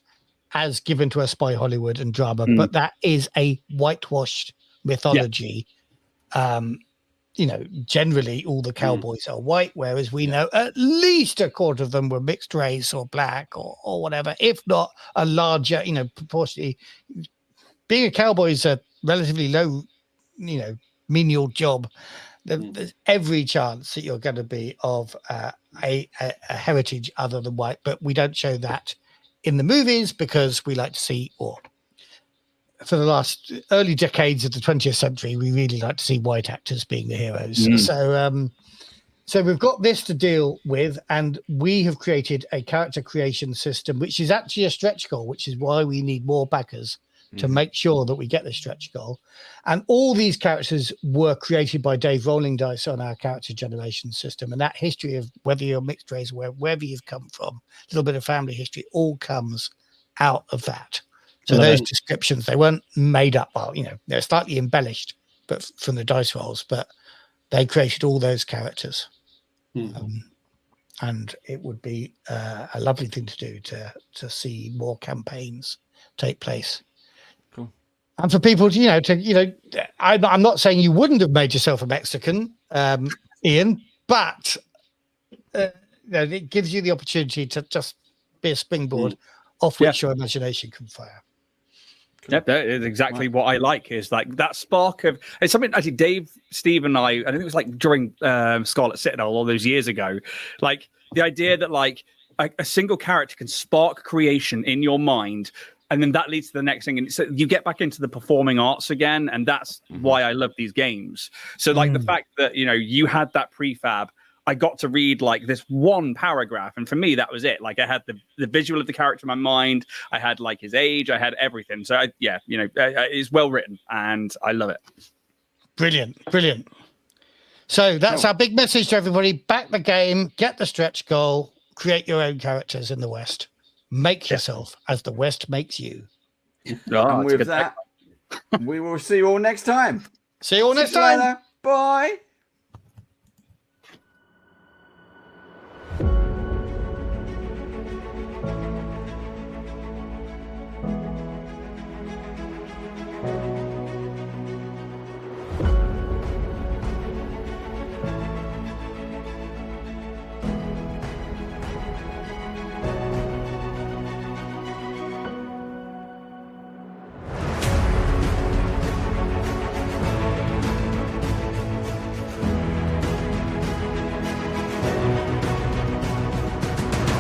as given to us by Hollywood and drama, but that is a whitewashed mythology. Generally all the cowboys are white, whereas we know at least a quarter of them were mixed race or black or whatever, if not a larger, proportionally. Being a cowboy is a relatively low, menial job. There's every chance that you're going to be of a heritage other than white, but we don't show that in the movies because we like to see, or for the last early decades of the 20th century, we really like to see white actors being the heroes. So we've got this to deal with, and we have created a character creation system, which is actually a stretch goal, which is why we need more backers to make sure that we get the stretch goal. And all these characters were created by Dave Rolling Dice on our character generation system. And that history of whether you're mixed race, wherever you've come from, a little bit of family history, all comes out of that. So those descriptions, they weren't made up. Well, they're slightly embellished, but from the dice rolls, but they created all those characters. And it would be a lovely thing to do to see more campaigns take place. And for people to, I'm not saying you wouldn't have made yourself a Mexican, Ian, but it gives you the opportunity to just be a springboard off which your imagination can fire. Cool. Yep, that is exactly what I like. Is like that spark of, it's something actually Dave, Steve, and I think it was like during Scarlet Citadel all those years ago. Like the idea that like a single character can spark creation in your mind. And then that leads to the next thing. And so you get back into the performing arts again. And that's why I love these games. So like the fact that, you had that prefab, I got to read like this one paragraph. And for me, that was it. Like I had the visual of the character in my mind. I had like his age. I had everything. So it's well written and I love it. Brilliant. So that's our big message to everybody. Back the game, get the stretch goal, create your own characters in the West. Make yourself as the West makes you. And with that, we will see you all next time. See you all next time. Later. Bye.